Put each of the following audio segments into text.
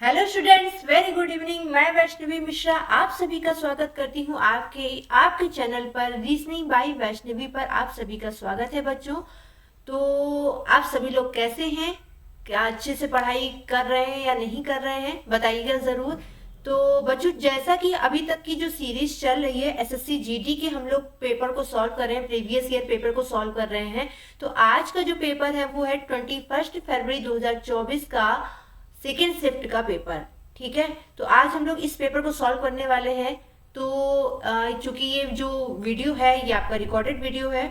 Hello students, very good evening. मैं वैष्णवी मिश्रा आप सभी का स्वागत करती हूँ आपके चैनल पर रीजनिंग बाय वैष्णवी पर। आप सभी का स्वागत है बच्चों। तो आप सभी लोग कैसे हैं? क्या अच्छे से पढ़ाई कर रहे हैं या नहीं कर रहे हैं, बताइएगा ज़रूर। तो बच्चों, जैसा कि अभी तक की जो सीरीज चल रही है एसएससी जीडी के, हम लोग पेपर को सॉल्व कर रहे हैं, प्रीवियस ईयर पेपर को सॉल्व कर रहे हैं। तो आज का जो पेपर है वो है 21 फरवरी 2024 का सेकेंड शिफ्ट का पेपर। ठीक है, तो आज हम लोग इस पेपर को सॉल्व करने वाले हैं। तो चूंकि ये जो वीडियो है ये आपका रिकॉर्डेड वीडियो है,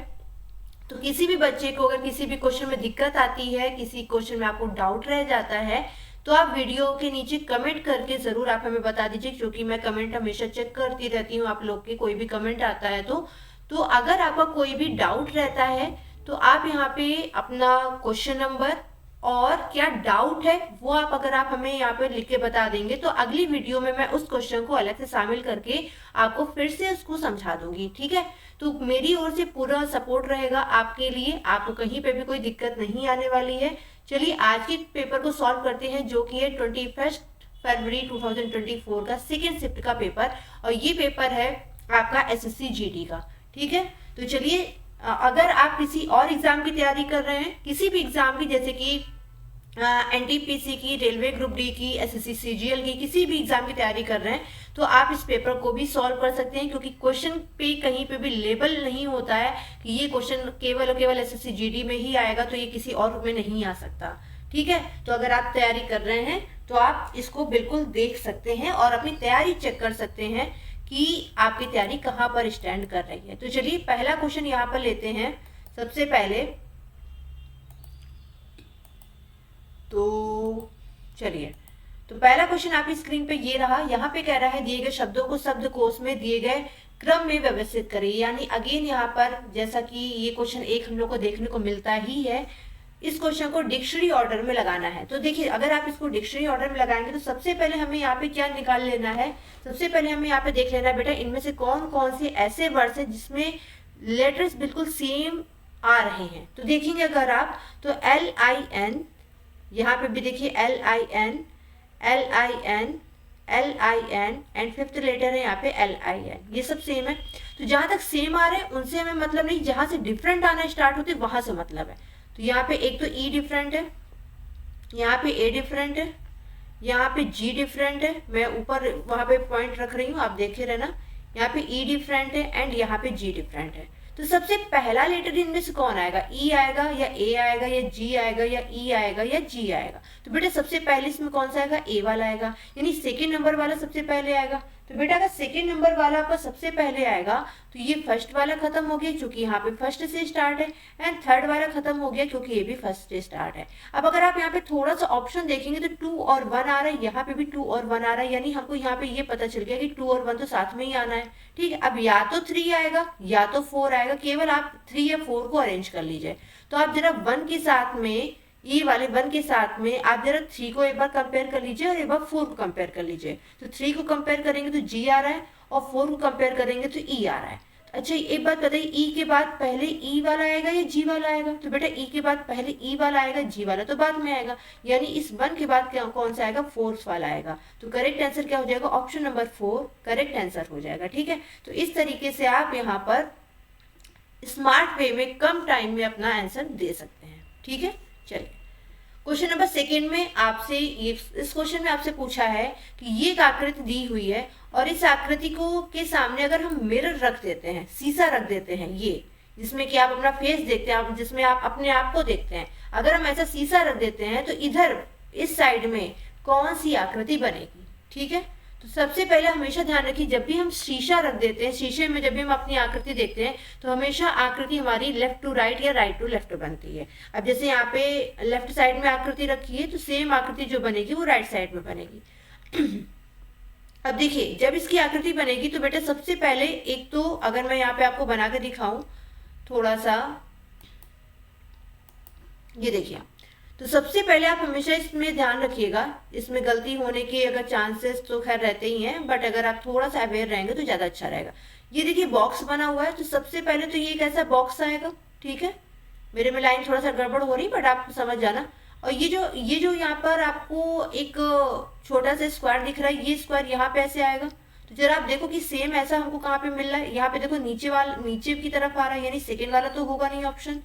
तो किसी भी बच्चे को अगर किसी भी क्वेश्चन में दिक्कत आती है, किसी क्वेश्चन में आपको डाउट रह जाता है, तो आप वीडियो के नीचे कमेंट करके जरूर आप हमें बता दीजिए, क्योंकि मैं कमेंट हमेशा चेक करती रहती हूँ आप लोग के, कोई भी कमेंट आता है तो अगर आपका कोई भी डाउट रहता है तो आप यहाँ पे अपना क्वेश्चन नंबर और क्या डाउट है वो आप अगर आप हमें यहाँ पे लिख के बता देंगे तो अगली वीडियो में मैं उस क्वेश्चन को अलग से शामिल करके आपको फिर से उसको समझा दूंगी। ठीक है, तो मेरी ओर से पूरा सपोर्ट रहेगा आपके लिए, आपको कहीं पे भी कोई दिक्कत नहीं आने वाली है। चलिए आज के पेपर को सॉल्व करते हैं, जो कि है 21 फरवरी 2024 का सेकेंड शिफ्ट का पेपर, और ये पेपर है आपका एसएससी जीडी का। ठीक है, तो चलिए अगर आप किसी और एग्जाम की तैयारी कर रहे हैं, किसी भी एग्जाम की, जैसे कि एनटीपीसी की, रेलवे ग्रुप डी की, एसएससी सीजीएल की, किसी भी एग्जाम की तैयारी कर रहे हैं, तो आप इस पेपर को भी सॉल्व कर सकते हैं, क्योंकि क्वेश्चन पे कहीं पे भी लेबल नहीं होता है कि ये क्वेश्चन केवल और केवल एसएससी जीडी में ही आएगा, तो ये किसी और में नहीं आ सकता। ठीक है, तो अगर आप तैयारी कर रहे हैं तो आप इसको बिल्कुल देख सकते हैं और अपनी तैयारी चेक कर सकते हैं कि आपकी तैयारी कहाँ पर स्टैंड कर रही है। तो चलिए पहला क्वेश्चन यहाँ पर लेते हैं। सबसे पहले तो चलिए, तो पहला क्वेश्चन आपकी स्क्रीन पे ये रहा। यहाँ पे कह रहा है दिए गए शब्दों को शब्दकोश में दिए गए क्रम में व्यवस्थित करें। यानी अगेन यहाँ पर जैसा कि ये क्वेश्चन एक हम लोग को देखने को मिलता ही है, इस क्वेश्चन को डिक्शनरी ऑर्डर में लगाना है। तो देखिए, अगर आप इसको डिक्शनरी ऑर्डर में लगाएंगे तो सबसे पहले हमें यहाँ पे क्या निकाल लेना है, सबसे पहले हमें यहाँ पे देख लेना है बेटा, इनमें से कौन कौन से ऐसे वर्ड्स हैं जिसमें लेटर्स बिल्कुल सेम आ रहे हैं। तो देखेंगे अगर आप, तो LIN, यहाँ पे भी देखिए LIN, LIN, LIN and fifth letter है यहाँ पे LIN, ये सब सेम है। तो जहां तक सेम आ रहे हैं उनसे हमें मतलब नहीं, जहां से डिफरेंट आना स्टार्ट होते वहां से मतलब है। तो यहाँ पे एक तो E डिफरेंट है, यहाँ पे A डिफरेंट है, यहाँ पे G डिफरेंट है, मैं ऊपर वहां पे पॉइंट रख रही हूँ, आप देखे रहना। यहाँ पे E डिफरेंट है एंड यहाँ पे G डिफरेंट है। तो सबसे पहला लेटर इनमें से कौन आएगा? E आएगा या A आएगा या G आएगा या E आएगा या G आएगा? तो बेटा सबसे पहले इसमें कौन सा आएगा? A वाला आएगा, यानी सेकेंड नंबर वाला सबसे पहले आएगा। तो बेटा अगर सेकेंड नंबर वाला आपका सबसे पहले आएगा तो ये फर्स्ट वाला खत्म हो गया, क्योंकि यहाँ पे फर्स्ट से स्टार्ट है, एंड थर्ड वाला खत्म हो गया क्योंकि ये भी फर्स्ट से स्टार्ट है। अब अगर आप यहाँ पे थोड़ा सा ऑप्शन देखेंगे तो 2 और 1 आ रहा है, यहाँ पे भी 2 और 1 आ रहा है, यानी हमको यहाँ पे ये पता चल गया कि 2 और 1 तो साथ में ही आना है। ठीक है, अब या तो 3 आएगा या तो 4 आएगा, केवल आप 3 या 4 को अरेंज कर लीजिए। तो आप जरा 1 के साथ में, ई वाले 1 के साथ में आप जरा 3 को एक बार कंपेयर कर लीजिए और एक बार 4 को कंपेयर कर लीजिए। तो 3 को कंपेयर करेंगे तो G आ रहा है और 4 को कंपेयर करेंगे तो E आ रहा है। अच्छा एक बात बताइए, E के बाद पहले E वाला आएगा या G वाला आएगा? तो बेटा E के बाद पहले E वाला आएगा, G वाला तो बाद में आएगा, यानी इस 1 के बाद क्या कौन सा आएगा? 4th वाला आएगा। तो करेक्ट आंसर क्या हो जाएगा? ऑप्शन नंबर 4 करेक्ट आंसर हो जाएगा। ठीक है, तो इस तरीके से आप यहाँ पर स्मार्ट वे में कम टाइम में अपना आंसर दे सकते हैं। ठीक है, चलिए क्वेश्चन नंबर सेकेंड में आपसे इस क्वेश्चन में आपसे पूछा है कि ये एक आकृति दी हुई है और इस आकृति को के सामने अगर हम मिरर रख देते हैं, शीशा रख देते हैं, ये जिसमें कि आप अपना फेस देखते हैं, जिसमें आप अपने आप को देखते हैं, अगर हम ऐसा शीशा रख देते हैं तो इधर इस साइड में कौन सी आकृति बनेगी? ठीक है, तो सबसे पहले हमेशा ध्यान रखिए, जब भी हम शीशा रख देते हैं, शीशे में जब भी हम अपनी आकृति देखते हैं तो हमेशा आकृति हमारी लेफ्ट टू राइट या राइट टू लेफ्ट बनती है। अब जैसे यहाँ पे लेफ्ट साइड में आकृति रखी है तो सेम आकृति जो बनेगी वो राइट साइड में बनेगी। अब देखिए जब इसकी आकृति बनेगी तो बेटा सबसे पहले एक तो अगर मैं यहाँ पे आपको बना के दिखाऊं थोड़ा सा, ये देखिए, तो सबसे पहले आप हमेशा इसमें ध्यान रखिएगा, इसमें गलती होने के अगर चांसेस तो खैर रहते ही हैं, बट अगर आप थोड़ा सा अवेयर रहेंगे तो ज़्यादा अच्छा रहेगा। ये देखिए बॉक्स बना हुआ है, तो सबसे पहले तो ये एक ऐसा बॉक्स आएगा। ठीक है, मेरे में लाइन थोड़ा सा गड़बड़ हो रही, बट आप समझ जाना। और ये जो यहाँ पर आपको एक छोटा सा स्क्वायर दिख रहा है, ये स्क्वायर यहाँ पे ऐसे आएगा। तो जरा आप देखो कि सेम ऐसा हमको कहाँ पे मिल रहा है, यहाँ पे देखो नीचे की तरफ आ रहा है, यानी सेकेंड वाला तो होगा नहीं ऑप्शन।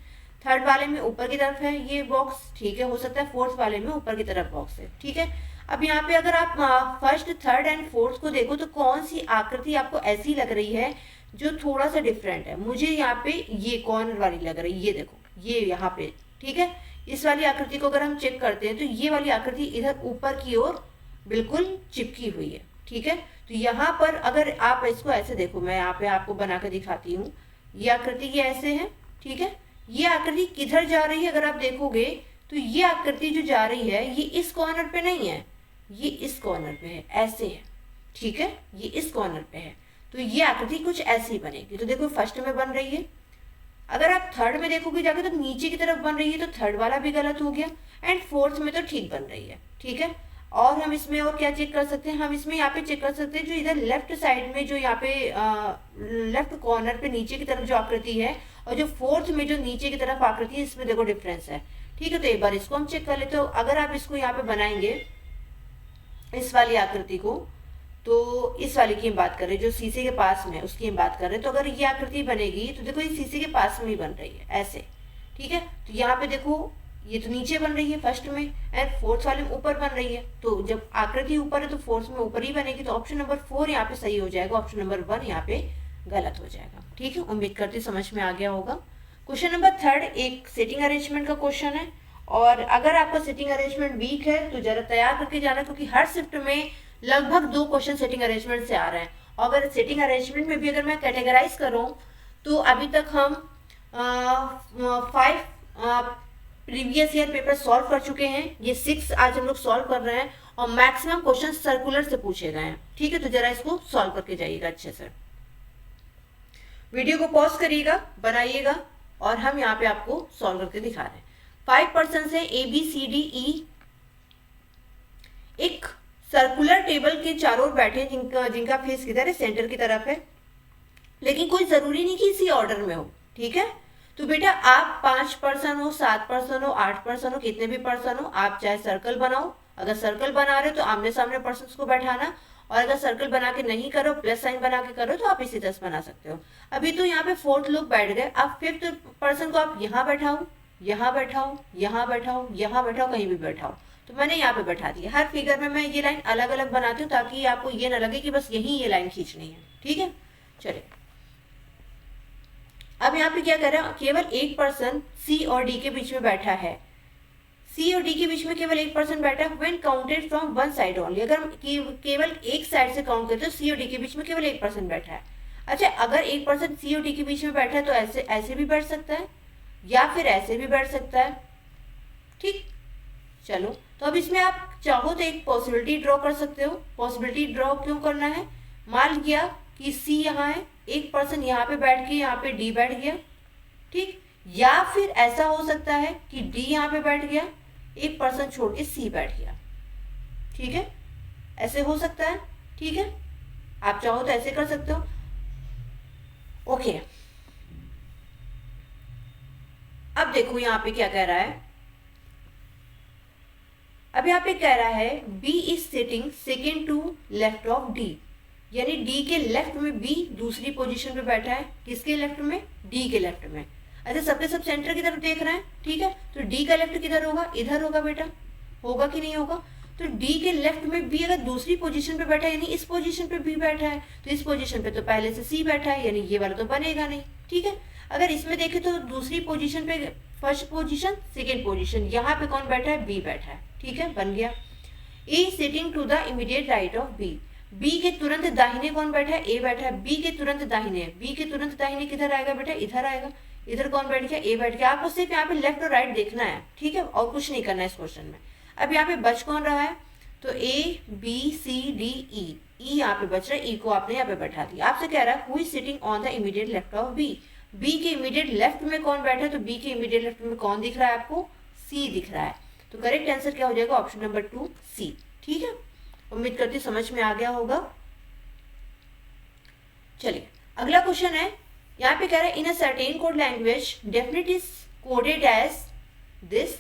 थर्ड वाले में ऊपर की तरफ है ये बॉक्स, ठीक है, हो सकता है फोर्थ वाले में ऊपर की तरफ बॉक्स है, ठीक है। अब यहाँ पे अगर आप फर्स्ट थर्ड एंड फोर्थ को देखो तो कौन सी आकृति आपको ऐसी लग रही है जो थोड़ा सा डिफरेंट है? मुझे यहाँ पे ये कॉर्नर वाली लग रही है, ये देखो, ये यहाँ पे, ठीक है। इस वाली आकृति को अगर हम चेक करते हैं तो ये वाली आकृति इधर ऊपर की ओर बिल्कुल चिपकी हुई है, ठीक है। तो यहाँ पर अगर आप इसको ऐसे देखो, मैं यहाँ पे आपको बना कर दिखाती हूँ, ये आकृति ये ऐसे है, ठीक है। ये आकृति किधर जा रही है अगर आप देखोगे तो ये आकृति जो जा रही है ये इस कॉर्नर पे नहीं है, ये इस कॉर्नर पे है, ऐसे है, ठीक है, ये इस कॉर्नर पे है। तो ये आकृति कुछ ऐसी बनेगी। तो देखो फर्स्ट में बन रही है, अगर आप थर्ड में देखोगे जाके तो नीचे की तरफ बन रही है, तो थर्ड वाला भी गलत हो गया, एंड फोर्थ में तो ठीक बन रही है, ठीक है। और हम इसमें और क्या चेक कर सकते हैं, हम इसमें यहाँ पे चेक कर सकते हैं जो इधर लेफ्ट साइड में जो यहाँ पे लेफ्ट कॉर्नर पे नीचे की तरफ जो आकृति है और जो फोर्थ में जो नीचे की तरफ आकृति है, इसमें देखो डिफरेंस है, ठीक है। तो एक बार इसको हम चेक कर लेते हो। अगर आप इसको यहाँ पे बनाएंगे इस वाली आकृति को, तो इस वाली की हम बात कर रहे हैं जो शीशे के पास में, उसकी हम बात कर रहे हैं। तो अगर ये आकृति बनेगी तो देखो ये शीशे के पास में ही बन रही है ऐसे, ठीक है। तो यहाँ पे देखो ये तो नीचे बन रही है फर्स्ट में, एंड फोर्थ वाले में ऊपर बन रही है। तो जब आकृति ऊपर है तो फोर्थ में ऊपर ही बनेगी। तो ऑप्शन नंबर 4 यहाँ पे सही हो जाएगा, ऑप्शन नंबर 1 यहाँ पे गलत हो जाएगा, ठीक है। उम्मीद करती समझ में आ गया होगा। क्वेश्चन नंबर 3 एक सिटिंग अरेंजमेंट का क्वेश्चन है, और अगर आपका सिटिंग अरेंजमेंट वीक है तो जरा तैयार करके जाना, क्योंकि हर शिफ्ट में लगभग 2 क्वेश्चन सेटिंग अरेंजमेंट से आ रहे हैं। और अगर सेटिंग अरेंजमेंट में भी अगर मैं कैटेगराइज करूं तो अभी तक हम 5 प्रीवियस ईयर पेपर सॉल्व कर चुके हैं, ये 6 आज हम लोग सॉल्व कर रहे हैं, और मैक्सिमम क्वेश्चन सर्कुलर से पूछे गए हैं, ठीक है। तो जरा इसको सॉल्व करके जाइएगा अच्छे से। वीडियो को पॉज करिएगा, बनाइएगा, और हम यहाँ पे आपको सॉल्व करके दिखा रहे हैं। 5 पर्सन है ABCDE, एक सर्कुलर टेबल के चारों ओर बैठे, जिनका फेस किधर है, सेंटर की तरफ है, लेकिन कोई जरूरी नहीं कि इसी ऑर्डर में हो, ठीक है। तो बेटा आप 5 पर्सन हो, 7 पर्सन हो, 8 पर्सन हो, कितने भी पर्सन हो, आप चाहे सर्कल बनाओ। अगर सर्कल बना रहे हो तो आमने सामने पर्सन को बैठाना, और अगर सर्कल बना के नहीं करो, प्लस साइन बना के करो, तो आप इसी तरह बना सकते हो। अभी तो यहाँ पे 4th लोग बैठ गए, अब 5th पर्सन को आप यहाँ बैठाओ, यहाँ बैठाओ, यहाँ बैठाओ, यहाँ बैठाओ, कहीं भी बैठाओ। तो मैंने यहाँ पे बैठा दिया। हर फिगर में मैं ये लाइन अलग अलग बनाती हूँ ताकि आपको ये ना लगे कि बस यही ये लाइन खींचनी है, ठीक है। चलिए अब यहाँ पे क्या कर रहे हैं, केवल एक पर्सन C और D के बीच में बैठा है। C और D के बीच में केवल एक पर्सन बैठा है। When counted from one side only, अगर केवल एक साइड से काउंट करते हो C और D के बीच में केवल एक पर्सन बैठा है। अच्छा, अगर एक पर्सन C और D के बीच में बैठा है तो ऐसे ऐसे भी बैठ सकता है, या फिर ऐसे भी बैठ सकता है, ठीक। चलो, तो अब इसमें आप चाहो तो एक पॉसिबिलिटी ड्रॉ कर सकते हो। पॉसिबिलिटी ड्रॉ क्यों करना है, मान लिया कि C यहाँ है, एक पर्सन यहाँ पे बैठ के यहाँ पे D बैठ गया, ठीक। या फिर ऐसा हो सकता है कि D यहाँ पे बैठ गया, एक पर्सन छोड़ के C बैठ गया, ठीक है, ऐसे हो सकता है, ठीक है। आप चाहो तो ऐसे कर सकते हो, ओके। अब देखो यहाँ पे क्या कह रहा है, अब यहाँ पे कह रहा है B is sitting second to left of D, यानी D के लेफ्ट में B दूसरी पोजीशन पे बैठा है। किसके लेफ्ट में, D के लेफ्ट में। अच्छा, सबके सब सेंटर की तरफ देख रहे हैं, ठीक है। तो D का लेफ्ट किधर होगा, इधर होगा बेटा, होगा कि नहीं होगा। तो D के लेफ्ट में B अगर दूसरी पोजीशन पे बैठा है, यानी इस पोजीशन पे B बैठा है, तो इस पोजीशन पे तो पहले से C बैठा है, यानी ये वाला तो बनेगा नहीं, ठीक है। अगर इसमें देखें तो दूसरी पोजीशन पे फर्स्ट पोजीशन, सेकेंड पोजीशन, यहाँ पे कौन बैठा है, B बैठा है, ठीक है, बन गया। A sitting to the immediate right of B, B के तुरंत दाहिने कौन बैठा है, A बैठा है। B के तुरंत दाहिने, B के तुरंत दाहिने किधर आएगा बेटा, इधर आएगा। इधर कौन बैठ गया, A बैठ गया। आपको सिर्फ यहाँ पे लेफ्ट और राइट देखना है, ठीक है, और कुछ नहीं करना है इस क्वेश्चन में। अब यहाँ पे बच कौन रहा है, तो A B C D E, E यहाँ पे बच रहा है, E को आपने यहाँ पे बैठा दिया। आपसे कह रहा है who is sitting on the immediate left of B, B के इमीडिएट लेफ्ट में कौन बैठा है, तो B के इमीडिएट लेफ्ट में कौन दिख रहा है आपको, C दिख रहा है। तो करेक्ट आंसर क्या हो जाएगा, ऑप्शन नंबर 2 C, ठीक है। उम्मीद करती समझ में आ गया होगा। चलिए अगला क्वेश्चन है, यहाँ पे कह रहा है in a certain code language definite is coded as this,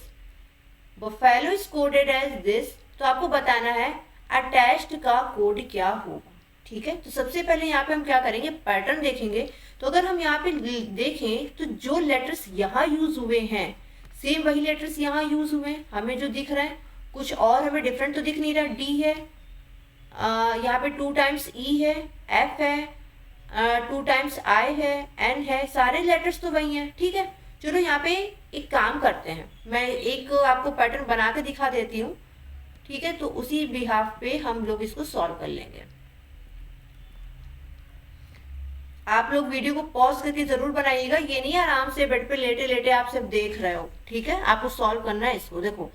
buffalo is coded as this, तो आपको बताना है अटैच्ड का कोड क्या होगा। ठीक है, तो सबसे पहले यहाँ पे हम क्या करेंगे, पैटर्न देखेंगे। तो अगर हम यहाँ पे देखें तो जो लेटर्स यहाँ यूज हुए हैं सेम वही लेटर्स यहाँ यूज हुए हैं। हमें जो दिख रहा है कुछ और हमें डिफरेंट तो दिख नहीं रहा। डी है, यहाँ पे 2 टाइम्स ई है, एफ है, 2 टाइम्स आई है, एन है, सारे लेटर्स तो वही हैं। ठीक है, चलो यहाँ पे एक काम करते हैं, मैं एक आपको पैटर्न बना के दिखा देती हूँ। ठीक है, तो उसी बिहाफ पे हम लोग इसको सॉल्व कर लेंगे। आप लोग वीडियो को पॉज करके जरूर बनाइएगा, ये नहीं आराम से बेड पे लेटे लेटे आप सब देख रहे हो। ठीक है, आपको सॉल्व करना है इसको। देखो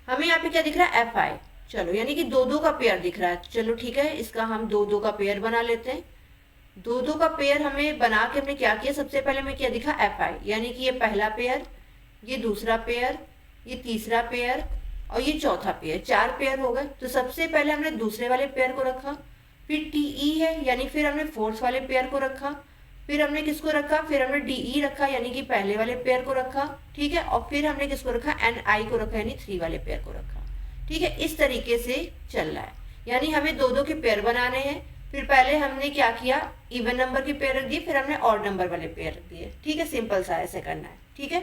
हमें यहाँ पे क्या दिख रहा है, एफ आई, चलो यानी कि 2-2 का पेयर दिख रहा है। चलो ठीक है, इसका हम 2-2 का पेयर बना लेते हैं। 2-2 का पेयर हमें बना के हमने क्या किया, सबसे पहले हमें क्या दिखा, एफ आई, यानी कि ये पहला पेयर, ये दूसरा पेयर, ये तीसरा पेयर और ये चौथा पेयर, 4 पेयर हो गए। तो सबसे पहले हमने दूसरे वाले पेयर को रखा, फिर टी ई है यानी फिर हमने फोर्थ वाले पेयर को रखा, फिर हमने किसको रखा, फिर हमने डी ई रखा यानी कि पहले वाले पेयर को रखा। ठीक है, और फिर हमने किसको रखा, एन आई को रखा यानी 3 वाले पेयर को रखा। ठीक है, इस तरीके से चल रहा है, यानी हमें 2-2 के पेयर बनाने हैं। फिर पहले हमने क्या किया, इवन नंबर के पेयर रख दिए, फिर हमने ऑड नंबर वाले पेयर रख दिए। ठीक है, सिंपल सा ऐसे करना है। ठीक है,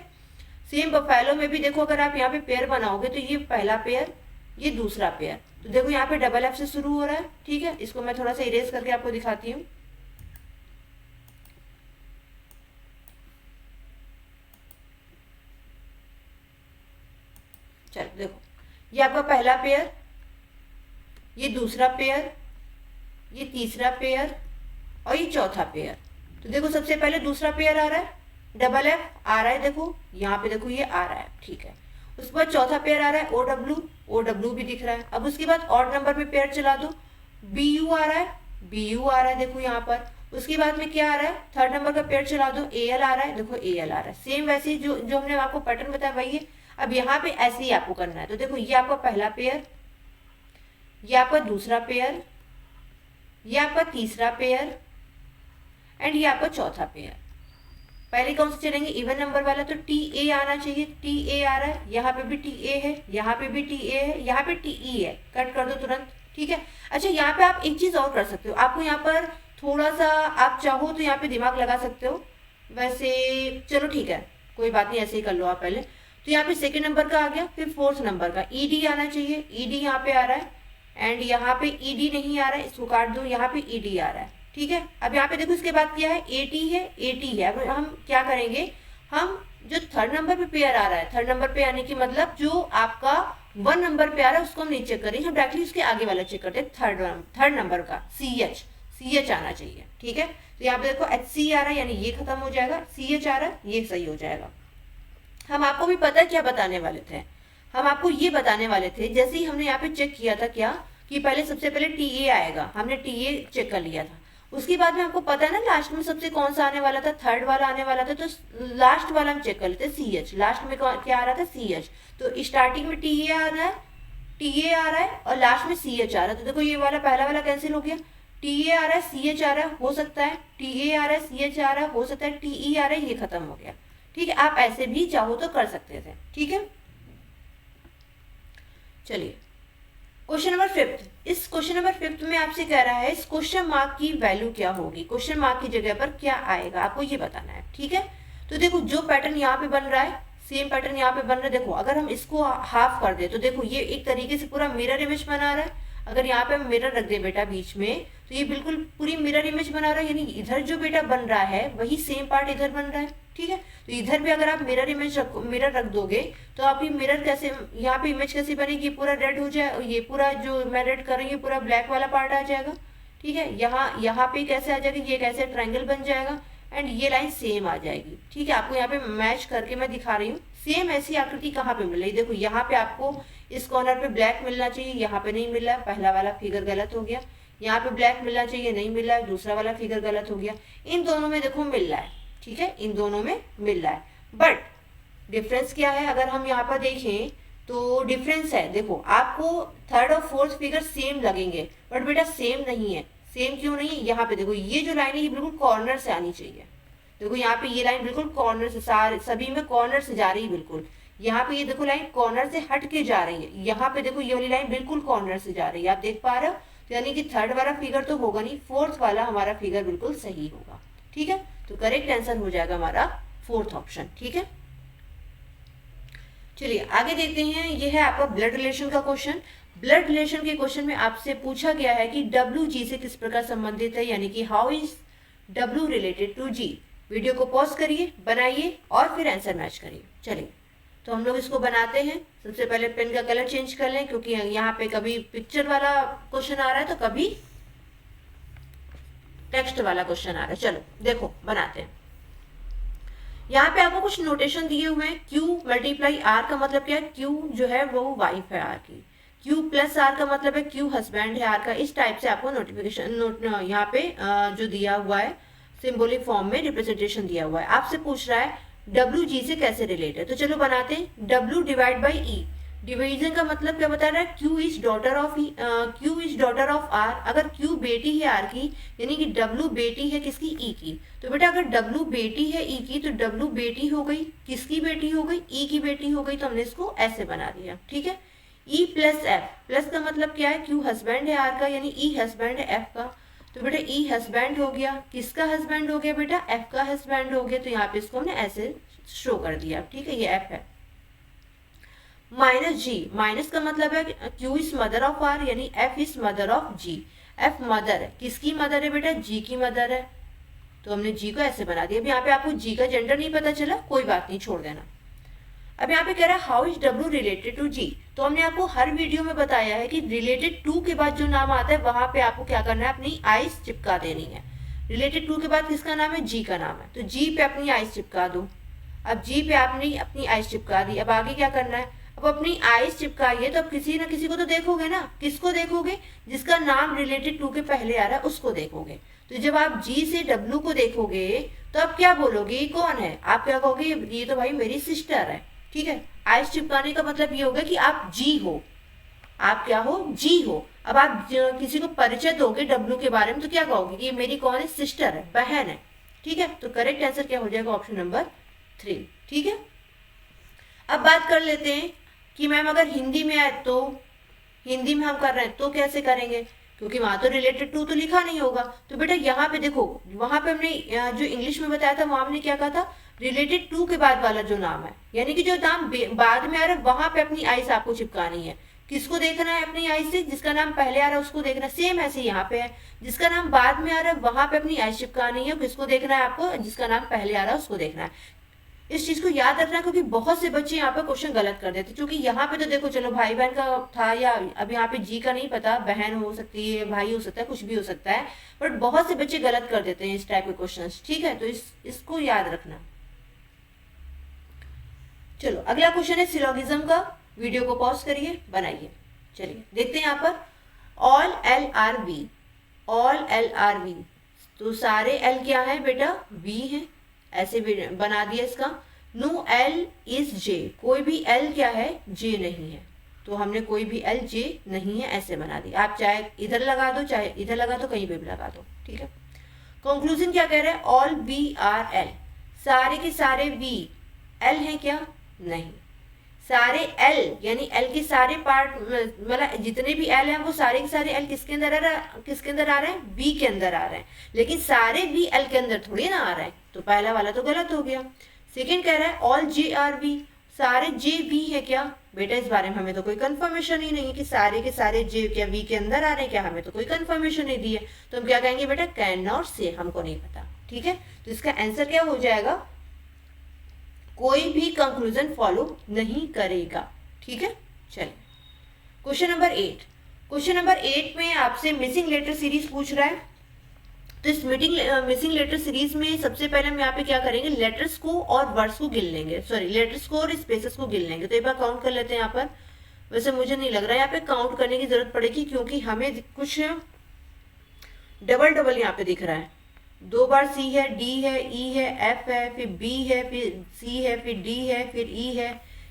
सेम बफेलो में भी देखो, अगर आप यहाँ पे पेयर बनाओगे तो ये पहला पेयर, ये दूसरा पेयर, तो देखो यहाँ पे डबल एफ से शुरू हो रहा है। ठीक है, इसको मैं थोड़ा सा इरेज करके आपको दिखाती हूँ। चलो देखो, ये आपका पहला पेयर, ये दूसरा पेयर, ये तीसरा पेयर और ये चौथा पेयर। तो देखो सबसे पहले दूसरा पेयर आ रहा है, डबल एफ आ रहा है, देखो यहाँ पे देखो ये आ रहा है। ठीक है, उसके बाद चौथा पेयर आ रहा है, ओ डब्ल्यू, ओ डब्ल्यू भी दिख रहा है। अब उसके बाद ऑड नंबर पे पेयर चला दो, बी यू आ रहा है, बी यू आ रहा है, देखो यहाँ पर। उसके बाद में क्या आ रहा है, थर्ड नंबर का पेयर चला दो, ए एल आ रहा है, देखो ए एल आ रहा है। सेम वैसे ही जो जो हमने आपको पैटर्न बताया वही है। अब यहाँ पे ऐसे ही आपको करना है। तो देखो ये आपका पहला पेयर, ये आपका दूसरा पेयर, ये आपका तीसरा पेयर एंड ये आपका चौथा पेयर। पहले कौन से चलेंगे, इवन नंबर वाला, तो टी ए आना चाहिए, टी ए आ रहा है, यहाँ पे भी टी ए है, यहाँ पे भी टी ए है, यहाँ पे टी ई है, कट कर दो तुरंत। ठीक है, अच्छा यहाँ पे आप एक चीज और कर सकते हो, आपको यहाँ पर थोड़ा सा आप चाहो तो यहाँ पे दिमाग लगा सकते हो। वैसे चलो ठीक है, कोई बात नहीं, ऐसे ही कर लो आप पहले। तो यहाँ पे सेकेंड नंबर का आ गया, फिर फोर्थ नंबर का ई डी आना चाहिए, ई डी यहाँ पे आ रहा है एंड यहाँ पे ई डी नहीं आ रहा है, इसको काट दो, यहाँ पे ई डी आ रहा है। ठीक है, अब यहाँ पे देखो इसके बाद क्या है, एटी है, एटी है। अब हम क्या करेंगे, हम जो थर्ड नंबर पे पेयर आ रहा है, थर्ड नंबर पे आने की मतलब जो आपका 1 नंबर पे आ रहा है उसको हम नहीं चेक करेंगे, हम डायरेक्टली उसके आगे वाला चेक करते हैं, थर्ड नंबर का सी एच आना चाहिए। ठीक है, तो यहाँ पे देखो एच सी आ रहा है यानी ये खत्म हो जाएगा, सी एच आ रहा है, ये सही हो जाएगा। हम आपको भी पता है क्या बताने वाले थे, हम आपको ये बताने वाले थे, जैसे ही हमने यहाँ पे चेक किया था क्या, कि पहले सबसे पहले टी ए आएगा, हमने टी ए चेक कर लिया था। उसके बाद में आपको पता है ना लास्ट में सबसे कौन सा आने वाला था, थर्ड वाला आने वाला था, तो लास्ट वाला हम चेक कर लेते हैं, सी एच। लास्ट में क्या आ रहा था, सी एच। तो स्टार्टिंग में टी ए आ रहा है, टी ए आ रहा है और लास्ट में सी एच आ रहा है। तो देखो ये वाला पहला वाला कैंसिल हो गया, टी ए आ रहा है, सी एच आ रहा है, हो सकता है टी ए आ रहा है, सी एच आ रहा है, हो सकता है टी ई आ रहा है, ये खत्म हो गया। ठीक है, आप ऐसे भी चाहो तो कर सकते थे। ठीक है, चलिए क्वेश्चन नंबर 5। इस क्वेश्चन नंबर 5 में आपसे कह रहा है इस क्वेश्चन मार्क की वैल्यू क्या होगी, क्वेश्चन मार्क की जगह पर क्या आएगा, आपको ये बताना है। ठीक है, तो देखो जो पैटर्न यहाँ पे बन रहा है, सेम पैटर्न यहाँ पे बन रहा है। देखो अगर हम इसको हाफ कर दे तो देखो ये एक तरीके से पूरा मिरर इमेज बना रहा है। अगर यहाँ पे हम मिरर रख दे बेटा बीच में, तो ये बिल्कुल पूरी मिरर इमेज बना रहा है, यानी इधर जो बेटा बन रहा है वही सेम पार्ट इधर बन रहा है। ठीक है, तो इधर भी अगर आप मिरर रख दोगे तो आपकी मिरर कैसे, यहाँ पे इमेज कैसी बनेगी, पूरा रेड हो जाए, ये पूरा जो मैं रेड कर रही हूँ पूरा ब्लैक वाला पार्ट आ जाएगा। ठीक है, यहाँ पे कैसे आ जाएगी, ये कैसे ट्रायंगल बन जाएगा एंड ये लाइन सेम आ जाएगी। ठीक है, आपको यहाँ पे मैच करके मैं दिखा रही हूँ, सेम ऐसी आकृति कहाँ पे मिल रही है। देखो यहाँ पे आपको इस कॉर्नर पे ब्लैक मिलना चाहिए, यहाँ पे नहीं मिल रहा है, पहला वाला फिगर गलत हो गया। यहाँ पे ब्लैक मिलना चाहिए, नहीं मिल रहा है, दूसरा वाला फिगर गलत हो गया। इन दोनों में देखो मिल रहा है। ठीक है, इन दोनों में मिल रहा है, बट डिफरेंस क्या है, अगर हम यहाँ पर देखें तो डिफरेंस है। देखो आपको थर्ड और फोर्थ फिगर सेम लगेंगे, बट बेटा सेम नहीं है। सेम क्यों नहीं है, यहाँ पे देखो ये जो लाइन है ये बिल्कुल कॉर्नर से आनी चाहिए। देखो यहाँ पे ये लाइन बिल्कुल कॉर्नर से, सारे सभी में कॉर्नर से जा रही है बिल्कुल। यहाँ पे ये देखो लाइन कॉर्नर से हट के जा रही है, यहाँ पे देखो ये वाली लाइन बिल्कुल कॉर्नर से जा रही है, आप देख पा रहे हो। तो यानी कि थर्ड वाला फिगर तो होगा नहीं, फोर्थ वाला हमारा फिगर बिल्कुल सही होगा। ठीक है, तो करेक्ट आंसर हो जाएगा हमारा फोर्थ ऑप्शन। ठीक है, चलिए आगे देखते हैं। ये है आपका ब्लड रिलेशन का क्वेश्चन। ब्लड रिलेशन के क्वेश्चन में आपसे पूछा गया है कि डब्ल्यू जी से किस प्रकार संबंधित है, यानी कि how is W related to G. Video को पॉज करिए, बनाइए और फिर आंसर मैच करिए। चलिए तो हम लोग इसको बनाते हैं। सबसे पहले पेन का कलर चेंज कर लें, क्योंकि यहाँ पे कभी पिक्चर वाला क्वेश्चन आ रहा है तो कभी टेक्स्ट वाला क्वेश्चन आ रहा है। चलो देखो बनाते हैं। यहाँ पे आपको कुछ नोटेशन दिए हुए हैं। Q मल्टीप्लाई R का मतलब क्या है, Q जो है वो वाइफ है R की, Q प्लस R का मतलब है Q हस्बैंड है R का। इस टाइप से आपको नोटिफिकेशन यहाँ पे जो दिया हुआ है सिंबॉलिक फॉर्म में रिप्रेजेंटेशन दिया हुआ है। आपसे पूछ रहा है डब्ल्यू जी से कैसे रिलेट है, तो चलो बनाते हैं। W divide by E, division का मतलब क्या बता रहा है, Q is daughter of Q is daughter of R। अगर Q बेटी है R की, यानी कि W बेटी है किसकी, E की। तो बेटा अगर W बेटी है E की, तो W बेटी हो गई किसकी बेटी हो गई, E की बेटी हो गई। तो हमने इसको ऐसे बना दिया। ठीक है, E प्लस F, प्लस का मतलब क्या है, Q हस्बैंड है R का, यानी E हस्बैंड है F का। तो बेटा E हस्बैंड हो गया, किसका हस्बैंड हो गया बेटा, F का हस्बैंड हो गया। तो यहाँ पे इसको हमने ऐसे शो कर दिया। ठीक है, ये F है। माइनस जी, माइनस का मतलब है Q is mother of R, यानी F is mother of G। F mother है, किसकी मदर है बेटा, G की मदर है। तो हमने G को ऐसे बना दिया। अब यहाँ पे आपको G का जेंडर नहीं पता चला, कोई बात नहीं, छोड़ देना। अब यहाँ पे कह रहा है how is W related to G। तो हमने आपको हर वीडियो में बताया है कि रिलेटेड टू के बाद जो नाम आता है वहां पे आपको क्या करना है, अपनी आइज चिपका देनी है। रिलेटेड टू के बाद किसका नाम है, G का नाम है, तो G पे अपनी आइज चिपका दो। अब G पे आपने अपनी आइज चिपका दी। अब आगे क्या करना है, अब अपनी आइज चिपकाइए तो अब किसी ना किसी को तो देखोगे ना। किसको देखोगे, जिसका नाम रिलेटेड टू के पहले आ रहा है उसको देखोगे। तो जब आप G से W को देखोगे तो आप क्या बोलोगे, ये कौन है, आप क्या कहोगे, ये तो भाई मेरी सिस्टर है। ठीक है, आइज चिपकाने का मतलब ये होगा कि आप G हो, आप क्या हो, G हो। अब आप किसी को परिचय दोगे W के बारे में तो क्या कहोगे कि ये मेरी कौन है, सिस्टर है, बहन है। ठीक है, तो करेक्ट आंसर क्या हो जाएगा, ऑप्शन नंबर 3। ठीक है, अब बात कर लेते हैं कि मैम अगर हिंदी में आए तो, हिंदी में हम कर रहे हैं तो कैसे करेंगे, क्योंकि वहां तो रिलेटेड टू तो लिखा नहीं होगा। तो बेटा यहाँ पे देखो, वहां पे हमने जो इंग्लिश में बताया था वहां हमने क्या कहा था, रिलेटेड टू के बाद वाला जो नाम है, यानी कि जो नाम बाद में आ रहा है वहां पे अपनी आइस आपको चिपकानी है। किसको देखना है अपनी आइस से, जिसका नाम पहले आ रहा है उसको देखना है। सेम ऐसे यहाँ पे है, जिसका नाम बाद में आ रहा है वहां पे अपनी आइस चिपकानी है। किसको देखना है आपको, जिसका नाम पहले आ रहा है उसको देखना है। इस चीज को याद रखना, क्योंकि बहुत से बच्चे यहाँ पे क्वेश्चन गलत कर देते, क्योंकि यहाँ पे तो देखो चलो भाई बहन का था, या अब यहाँ पे जी का नहीं पता, बहन हो सकती है, भाई हो सकता है, कुछ भी हो सकता है, बट बहुत से बच्चे गलत कर देते हैं इस टाइप के क्वेश्चंस। ठीक है, तो इसको याद रखना। चलो अगला क्वेश्चन है सिलोगिज्म का। वीडियो को पॉज करिए, बनाइए। चलिए देखते हैं यहाँ पर, all L are V, all L are V, तो सारे एल क्या है बेटा, वी है, ऐसे भी बना दिया इसका। नो एल इज जे, कोई भी एल क्या है, जे नहीं है, तो हमने कोई भी एल जे नहीं है ऐसे बना दिया। आप चाहे इधर लगा दो, चाहे इधर लगा दो, कहीं पे भी लगा दो। ठीक है, कंक्लूजन क्या कह रहे हैं, ऑल वी आर एल, सारे के सारे वी एल है क्या, नहीं। सारे एल यानी एल के सारे पार्ट, मतलब जितने भी एल हैं वो सारे के सारे एल किसके अंदर आ रहा है, किसके अंदर आ रहे हैं, बी के अंदर आ रहे हैं, लेकिन सारे बी एल के अंदर थोड़ी ना आ रहे हैं। तो पहला वाला तो गलत हो गया। सेकंड कह रहा है ऑल जे आर वी, सारे जे वी है क्या, बेटा इस बारे में हमें तो कोई कंफर्मेशन ही नहीं है कि सारे के सारे जे क्या वी के अंदर आ रहे हैं क्या, हमें तो कोई कंफर्मेशन नहीं दी है। तो हम क्या कहेंगे बेटा, कैन नॉट से, हमको नहीं पता। ठीक है, तो इसका आंसर क्या हो जाएगा, कोई भी कंक्लूजन फॉलो नहीं करेगा। ठीक है, चलिए क्वेश्चन नंबर 8। क्वेश्चन नंबर 8 में आपसे मिसिंग लेटर सीरीज पूछ रहा है। तो इस मिसिंग लेटर सीरीज में सबसे पहले हम यहाँ पे क्या करेंगे, लेटर्स को और वर्ड्स को गिन लेंगे, सॉरी लेटर्स को और स्पेसेस को गिन लेंगे। तो एक बार काउंट कर लेते हैं यहाँ पर। वैसे मुझे नहीं लग रहा है यहाँ पे काउंट करने की जरूरत पड़ेगी, क्योंकि हमें कुछ डबल डबल यहाँ पे दिख रहा है। 2 बार सी है, डी है, ई है, एफ है, फिर बी है, फिर सी है, फिर डी है, फिर ई है,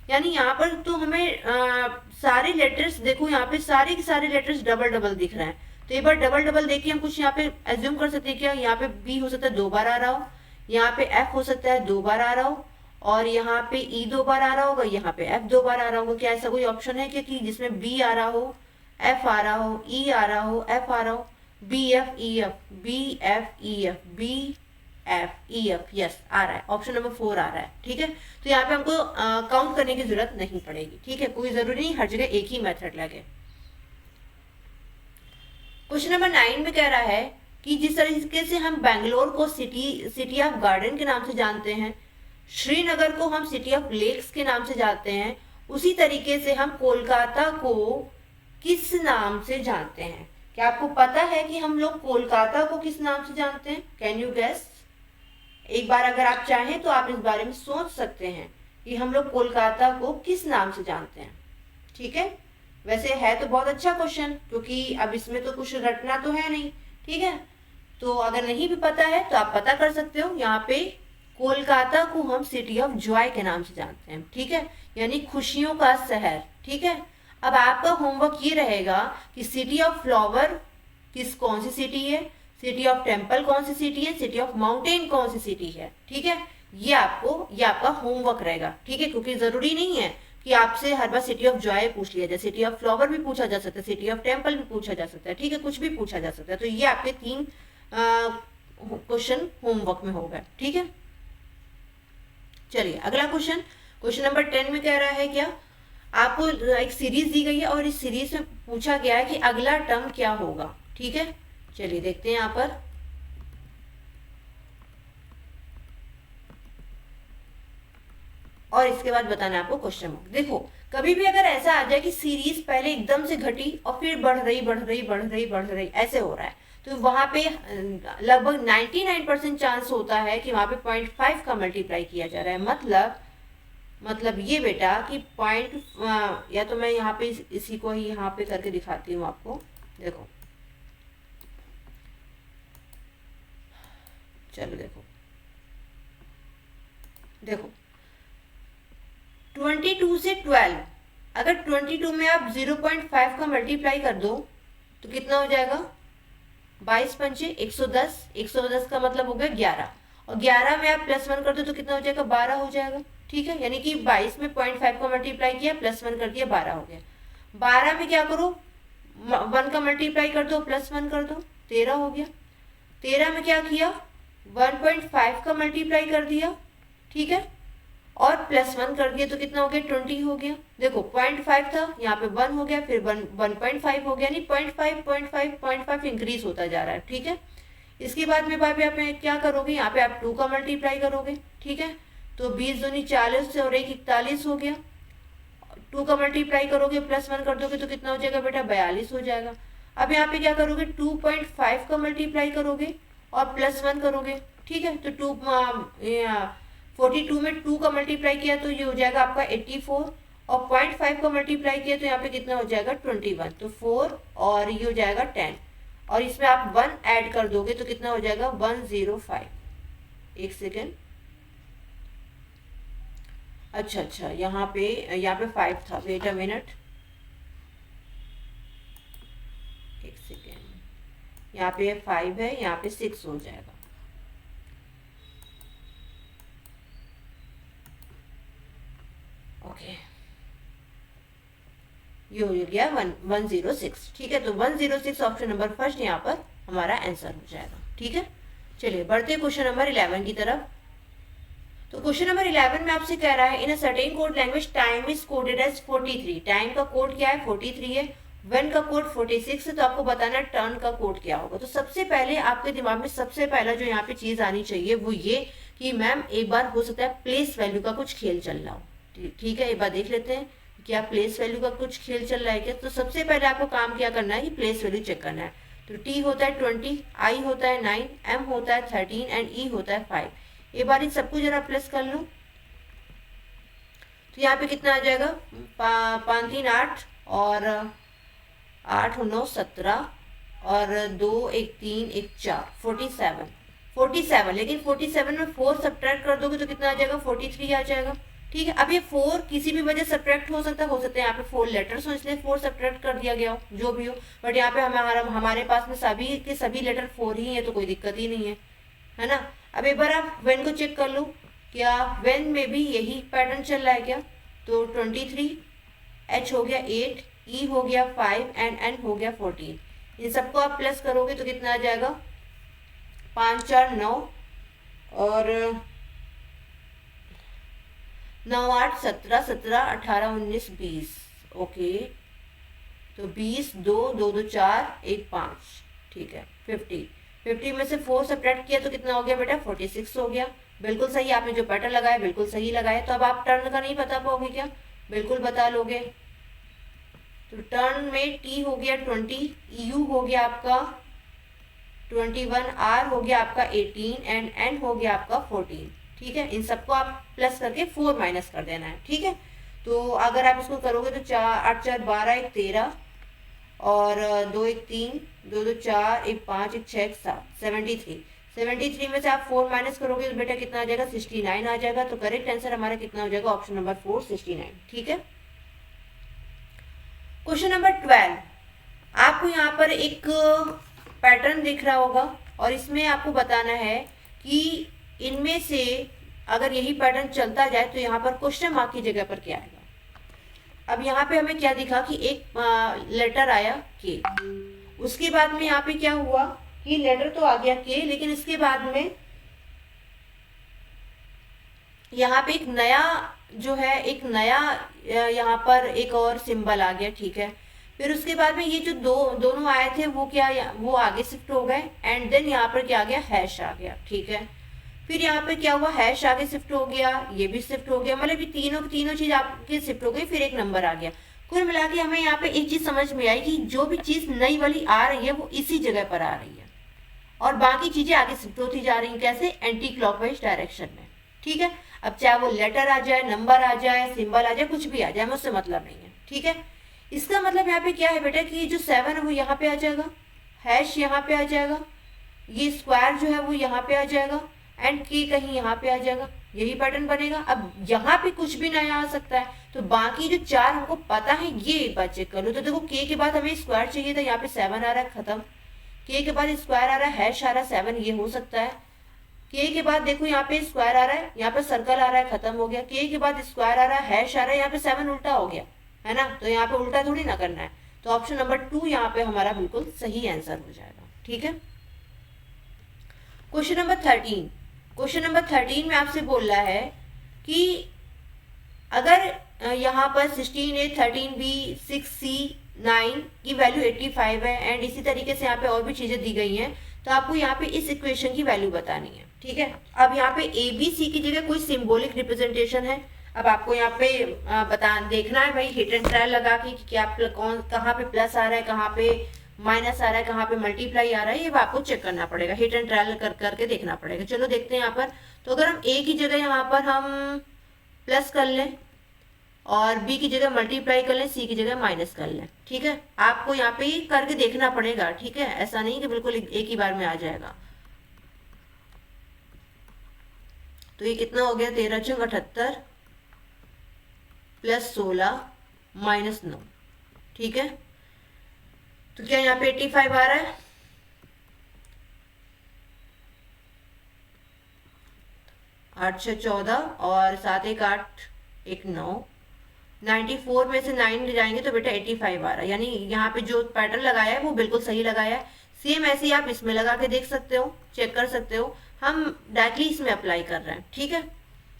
यानी यहाँ पर तो हमें सारे लेटर्स देखो, यहाँ पे सारे के सारे लेटर्स डबल डबल दिख रहे हैं। तो एक बार डबल डबल देखिए, हम कुछ यहाँ पे एज्यूम कर सकते हैं क्या, यहाँ पे बी हो सकता है 2 बार आ रहा हो, यहाँ पे एफ हो सकता है 2 बार आ रहा हो, और यहाँ पे ई 2 बार आ रहा होगा, यहाँ पे एफ 2 बार आ रहा होगा। क्या ऐसा कोई ऑप्शन है कि जिसमें बी आ रहा हो, एफ आ रहा हो, ई आ रहा हो, एफ आ रहा हो? B F E F, B F E F, B F E F, yes आ रहा है, ऑप्शन नंबर 4 आ रहा है। ठीक है, तो यहाँ पे हमको काउंट करने की जरूरत नहीं पड़ेगी। ठीक है, कोई जरूरी नहीं हर जगह एक ही मेथड लगे। क्वेश्चन नंबर 9 में कह रहा है कि जिस तरीके से हम बेंगलोर को सिटी ऑफ गार्डन के नाम से जानते हैं, श्रीनगर को हम सिटी ऑफ लेक्स के नाम से जानते हैं, उसी तरीके से हम कोलकाता को किस नाम से जानते हैं? क्या आपको पता है कि हम लोग कोलकाता को किस नाम से जानते हैं? Can you guess? एक बार अगर आप चाहें तो आप इस बारे में सोच सकते हैं कि हम लोग कोलकाता को किस नाम से जानते हैं। ठीक है, वैसे है तो बहुत अच्छा क्वेश्चन, क्योंकि अब इसमें तो कुछ रटना तो है नहीं। ठीक है, तो अगर नहीं भी पता है तो आप पता कर सकते हो। यहाँ पे कोलकाता को हम सिटी ऑफ जॉय के नाम से जानते हैं। ठीक है, यानी खुशियों का शहर। ठीक है, अब आपका होमवर्क ये रहेगा कि सिटी ऑफ फ्लावर कौन सी सिटी है, सिटी ऑफ टेम्पल कौन सी सिटी है, सिटी ऑफ माउंटेन कौन सी सिटी है। ठीक है, ये आपका होमवर्क रहेगा। ठीक है, क्योंकि जरूरी नहीं है कि आपसे हर बार सिटी ऑफ जॉय पूछ लिया जाए, सिटी ऑफ फ्लावर भी पूछा जा सकता है, सिटी ऑफ टेम्पल भी पूछा जा सकता है। ठीक है, कुछ भी पूछा जा सकता है। तो ये आपके 3 क्वेश्चन होमवर्क में हो गए। ठीक है, चलिए अगला क्वेश्चन नंबर 10 में कह रहा है क्या, आपको एक सीरीज दी गई है और इस सीरीज में पूछा गया है कि अगला टर्म क्या होगा। ठीक है, चलिए देखते हैं यहाँ पर। और इसके बाद बताना है आपको क्वेश्चन मार्क। देखो, कभी भी अगर ऐसा आ जाए कि सीरीज पहले एकदम से घटी और फिर बढ़ रही ऐसे हो रहा है, तो वहां पे लगभग 99% चांस होता है कि वहां पे 0.5 का मल्टीप्लाई किया जा रहा है। मतलब ये बेटा कि या तो मैं यहाँ पे इसी को ही यहाँ पे करके दिखाती हूँ आपको। देखो, चलो देखो 22 से 12, अगर 22 में आप 0.5 का मल्टीप्लाई कर दो तो कितना हो जाएगा? 22 पंचे 110, 110 का मतलब हो गया 11, और 11 में आप +1 कर दो तो कितना हो जाएगा? 12 हो जाएगा। ठीक है, यानी कि 22 में 0.5 का मल्टीप्लाई किया, +1 कर दिया, 12 हो गया। 12 में क्या करो? 1 का मल्टीप्लाई कर दो, +1 कर दो, 13 हो गया। 13 में क्या किया? 1.5 का मल्टीप्लाई कर दिया, ठीक है, और +1 कर दिया तो कितना हो गया? 20 हो गया। देखो 0.5 था, यहाँ पे 1 हो गया, फिर 1.5 हो गया, नहीं 0.5 इंक्रीज होता जा रहा है। ठीक है, इसके बाद में आप क्या करोगे? यहाँ पे आप 2 का मल्टीप्लाई करोगे। ठीक है, तो 20 दूनी 40 और 1 41 हो गया। 2 का मल्टीप्लाई करोगे, +1 कर दोगे तो कितना हो जाएगा बेटा? 42 हो जाएगा। अब यहाँ पे क्या करोगे? 2.5 का मल्टीप्लाई करोगे और +1 करोगे। ठीक है, तो 42 में 2 का मल्टीप्लाई किया तो ये हो जाएगा आपका 84, और 0.5 का मल्टीप्लाई किया तो यहाँ पे कितना हो जाएगा? 21, तो 4 और ये हो जाएगा 10, और इसमें आप 1 ऐड कर दोगे तो कितना हो जाएगा? 105। एक सेकेंड, अच्छा, यहाँ पे 5 था, वेट अ मिनट, एक सेकेंड, यहाँ पे 5 है, यहाँ पे 6 हो जाएगा। ओके, ये हो गया 106। ठीक है, तो 106 ऑप्शन नंबर फर्स्ट यहाँ पर हमारा आंसर हो जाएगा। ठीक है, चलिए बढ़ते क्वेश्चन नंबर 11 की तरफ। तो क्वेश्चन नंबर 11 में आपसे कह रहा है, in a certain code language time is coded as 43। Time का कोड क्या है? 43 है। व्हेन का कोड 46 है। तो आपको बताना है टर्न का कोड क्या होगा। तो सबसे पहले आपके दिमाग में सबसे पहला जो यहाँ पे चीज आनी चाहिए वो ये कि मैम एक बार हो सकता है प्लेस वैल्यू का कुछ खेल चल रहा हो। ठीक है, एक बार देख लेते हैं क्या प्लेस वैल्यू का कुछ खेल चल रहा है क्या। तो सबसे पहले आपको काम क्या करना है कि प्लेस वैल्यू चेक करना है। तो टी होता है 20, आई होता है 9, एम होता है 13 एंड ई होता है 5। एक बार इन सबको जरा प्लस कर लो तो यहाँ पे कितना आ जाएगा? 5 3 8 और 8 9 17 और 2 1 3 1 4 47। लेकिन 47 में 4 सब्ट्रैक्ट कर दोगे तो कितना आ जाएगा? 43 आ जाएगा। ठीक है, अब ये 4 किसी भी वजह सब्ट्रैक्ट हो सकता है यहाँ पे 4 लेटर्स हो इसलिए 4 सब्ट्रैक्ट कर दिया गया हो, जो भी हो, बट यहाँ पे हमारे पास में सभी के सभी लेटर 4 ही है तो कोई दिक्कत ही नहीं है ना। अब एक बार आप वेन को चेक कर लो। क्या वेन में भी यही पैटर्न चल रहा है क्या? तो 23, एच हो गया 8, ई हो गया 5 एंड एन हो गया 14। इन सबको आप प्लस करोगे तो कितना आ जाएगा? 5 4 9 और 9 8 17 17 18 19 20। ओके, तो 20 2 2 2 4 1 5, ठीक है। 50 में से 4 सब्ट्रैक्ट किया तो कितना हो गया बेटा? 46 हो गया। बिल्कुल सही, आपने जो पैटर्न लगाया बिल्कुल सही लगाया। तो अब आप टर्न का नहीं बता पाओगे क्या? बिल्कुल बता लोगे। तो टर्न में टी हो गया 20, यू हो गया आपका 21, आर हो गया आपका 18 एंड एन हो गया आपका 14। ठीक है, इन सबको आप प्लस करके 4 माइनस कर देना है। ठीक है, तो अगर आप इसको करोगे तो 4 8 4 12 1 13 और 2 1 3 2 2 4 1 5 1 6 1 7 73 में से आप 4 माइनस करोगे तो बेटा कितना आ जाएगा? 69 आ जाएगा। तो करेक्ट आंसर हमारा कितना हो जाएगा? Option number 4 69। ठीक है, क्वेश्चन नंबर 12। आपको यहाँ पर एक पैटर्न दिख रहा होगा और इसमें आपको बताना है कि इनमें से अगर यही पैटर्न चलता जाए तो यहाँ पर क्वेश्चन मार्क की जगह पर क्या आएगा। अब यहाँ पे हमें क्या दिखा कि एक लेटर आया के, उसके बाद में यहाँ पे क्या हुआ कि लेटर तो आ गया के, लेकिन इसके बाद में यहाँ पे एक नया जो है, एक नया यहाँ पर एक और सिंबल आ गया। ठीक है, फिर उसके बाद में ये जो दोनों आए थे वो क्या, वो आगे शिफ्ट हो गए एंड देन यहाँ पर क्या आ गया? हैश आ गया। ठीक है, फिर यहाँ पे क्या हुआ? हैश आगे शिफ्ट हो गया, ये भी शिफ्ट हो गया, मतलब ये तीनों चीज आपके शिफ्ट हो गई, फिर एक नंबर आ गया। कुल मिला के हमें यहाँ पे एक चीज समझ में आई कि जो भी चीज नई वाली आ रही है वो इसी जगह पर आ रही है और बाकी चीजें आगे शिफ्ट होती जा रही हैं। कैसे? एंटी क्लॉकवाइज डायरेक्शन में। ठीक है, अब चाहे वो लेटर आ जाए, नंबर आ जाए, सिंबल आ जाए, कुछ भी आ जाए, मुझसे मतलब नहीं है। ठीक है, इसका मतलब यहाँ पे क्या है बेटा कि जो 7 है वो यहाँ पे आ जाएगा, हैश यहाँ पे आ जाएगा, ये स्क्वायर जो है वो यहाँ पे आ जाएगा एंड के कहीं यहाँ पे आ जाएगा। यही पैटर्न बनेगा। अब यहाँ पे कुछ भी नया आ सकता है, तो बाकी जो 4 हमको पता है ये एक बार चेक कर लो। तो देखो के के बाद हमें स्क्वायर चाहिए था, यहाँ पे 7 आ रहा है, खत्म। के के बाद स्क्वायर आ रहा है, हैश आ रहा है, 7, ये हो सकता है। के के बाद देखो यहाँ पे स्क्वायर आ रहा है, यहाँ पे सर्कल आ रहा है, खत्म हो गया। के के बाद स्क्वायर आ रहा है, हैश आ रहा है, यहाँ पे 7 उल्टा हो गया है ना, तो यहाँ पे उल्टा थोड़ी ना करना है। तो ऑप्शन नंबर 2 यहाँ पे हमारा बिल्कुल सही आंसर हो जाएगा। ठीक है, क्वेश्चन नंबर 13। क्वेश्चन नंबर 13 में आपसे बोल रहा है कि अगर यहाँ पर 16A 13B 6C 9 की वैल्यू 85 है एंड इसी तरीके से यहाँ पे और भी चीजें दी गई हैं, तो आपको यहाँ पे इस इक्वेशन की वैल्यू बतानी है। ठीक है, अब यहाँ पे ABC की जगह कोई सिंबॉलिक रिप्रेजेंटेशन है। अब आपको यहाँ पे देखना है भाई, हिट एंड ट्रायल लगा के कि क्या कहाँ पे प्लस आ रहा है, कहाँ पे माइनस आ रहा है, कहाँ पे मल्टीप्लाई आ रहा है, ये आपको चेक करना पड़ेगा, हिट एंड ट्रायल करके देखना पड़ेगा। चलो देखते हैं यहाँ पर। तो अगर हम ए की जगह यहाँ पर हम प्लस कर लें और बी की जगह मल्टीप्लाई कर लें, सी की जगह माइनस कर लें। ठीक है, आपको यहाँ पे करके देखना पड़ेगा। ठीक है, ऐसा नहीं कि बिल्कुल एक ही बार में आ जाएगा। तो ये कितना हो गया? 13 × 78 प्लस 16 माइनस 9। ठीक है, तो क्या यहाँ पे 85 आ रहा है? आठ 6 14 और 7 1 8 1 9। 94 में से 9 ले जाएंगे तो बेटा 85 आ रहा है, यानी यहाँ पे जो पैटर्न लगाया है वो बिल्कुल सही लगाया है। सेम ऐसे ही आप इसमें लगा के देख सकते हो, चेक कर सकते हो। हम डायरेक्टली इसमें अप्लाई कर रहे हैं। ठीक है,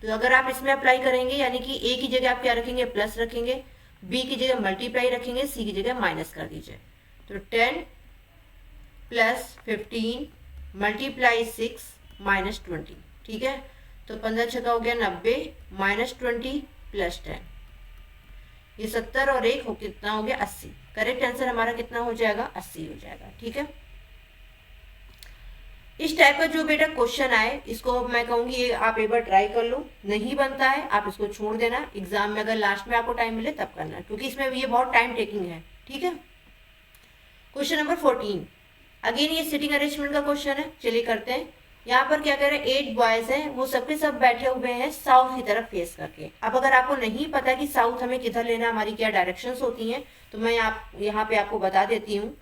तो अगर आप इसमें अप्लाई करेंगे यानी कि ए की जगह आप क्या रखेंगे? प्लस रखेंगे, बी की जगह मल्टीप्लाई रखेंगे, सी की जगह माइनस कर दीजिए। तो 10 प्लस 15 मल्टीप्लाई 6 माइनस 20। ठीक है, तो 15 छक्का हो गया 90 माइनस 20 प्लस 10, ये 70 और 1 हो कितना हो गया? 80। करेक्ट आंसर हमारा कितना हो जाएगा? 80 हो जाएगा। ठीक है, इस टाइप का जो बेटा क्वेश्चन आए इसको मैं कहूंगी आप एक बार ट्राई कर लो। नहीं बनता है आप इसको छोड़ देना, एग्जाम में अगर लास्ट में आपको टाइम मिले तब करना, क्योंकि इसमें ये बहुत टाइम टेकिंग है। ठीक है, क्वेश्चन नंबर 14 अगेन ये सिटिंग अरेंजमेंट का क्वेश्चन है। चलिए करते हैं। यहाँ पर क्या कह रहे हैं? 8 बॉयज हैं, वो सबके सब बैठे हुए हैं साउथ की तरफ फेस करके। अब अगर आपको नहीं पता कि साउथ हमें किधर लेना, हमारी क्या डायरेक्शंस होती हैं, तो मैं यहाँ पे आपको बता देती हूँ।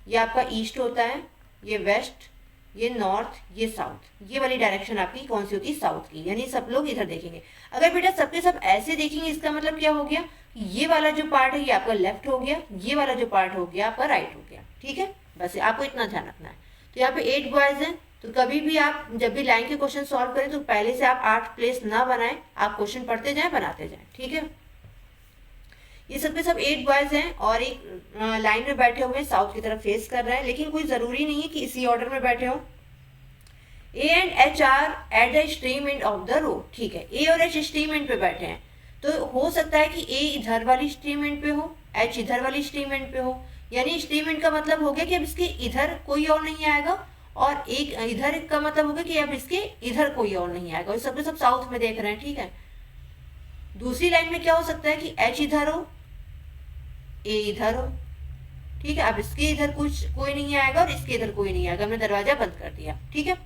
ये आपका ईस्ट होता है, ये वेस्ट, ये नॉर्थ, ये साउथ, ये वाली डायरेक्शन आपकी कौन सी होगी, साउथ की, यानी सब लोग इधर देखेंगे। अगर बेटा सबके सब ऐसे देखेंगे, इसका मतलब क्या हो गया, ये वाला जो पार्ट है ये आपका लेफ्ट हो गया, ये वाला जो पार्ट हो गया आपका राइट हो गया। ठीक है, बस आपको इतना ध्यान रखना है। तो यहाँ पे 8 बॉयज हैं, तो कभी भी आप जब भी लाइन के क्वेश्चन सॉल्व करें तो पहले से आप 8 प्लेस ना बनाएं, आप क्वेश्चन पढ़ते जाएं, बनाते जाएं। ठीक है, ये सब के सब 8 बॉयज हैं और एक लाइन में बैठे हुए साउथ की तरफ फेस कर रहे हैं, लेकिन कोई जरूरी नहीं है कि इसी ऑर्डर में बैठे हो। A and H R at the extreme end of the road. ठीक है, ए और एच एक्सट्रीम एंड पे बैठे हैं, तो हो सकता है कि ए इधर वाली एक्सट्रीम एंड पे हो, एच इधर वाली एक्सट्रीम एंड पे हो, यानी एक्सट्रीम एंड का मतलब हो गया कि अब इसके इधर कोई और नहीं आएगा, और एक इधर का मतलब होगा कि अब इसके इधर कोई और नहीं आएगा, और सब सब साउथ में देख रहे हैं। ठीक है, दूसरी लाइन में क्या हो सकता है कि एच इधर हो, ए इधर हो। ठीक है, अब इसके इधर कुछ कोई नहीं आएगा और इसके इधर कोई नहीं आएगा, हमने दरवाजा बंद कर दिया। ठीक है,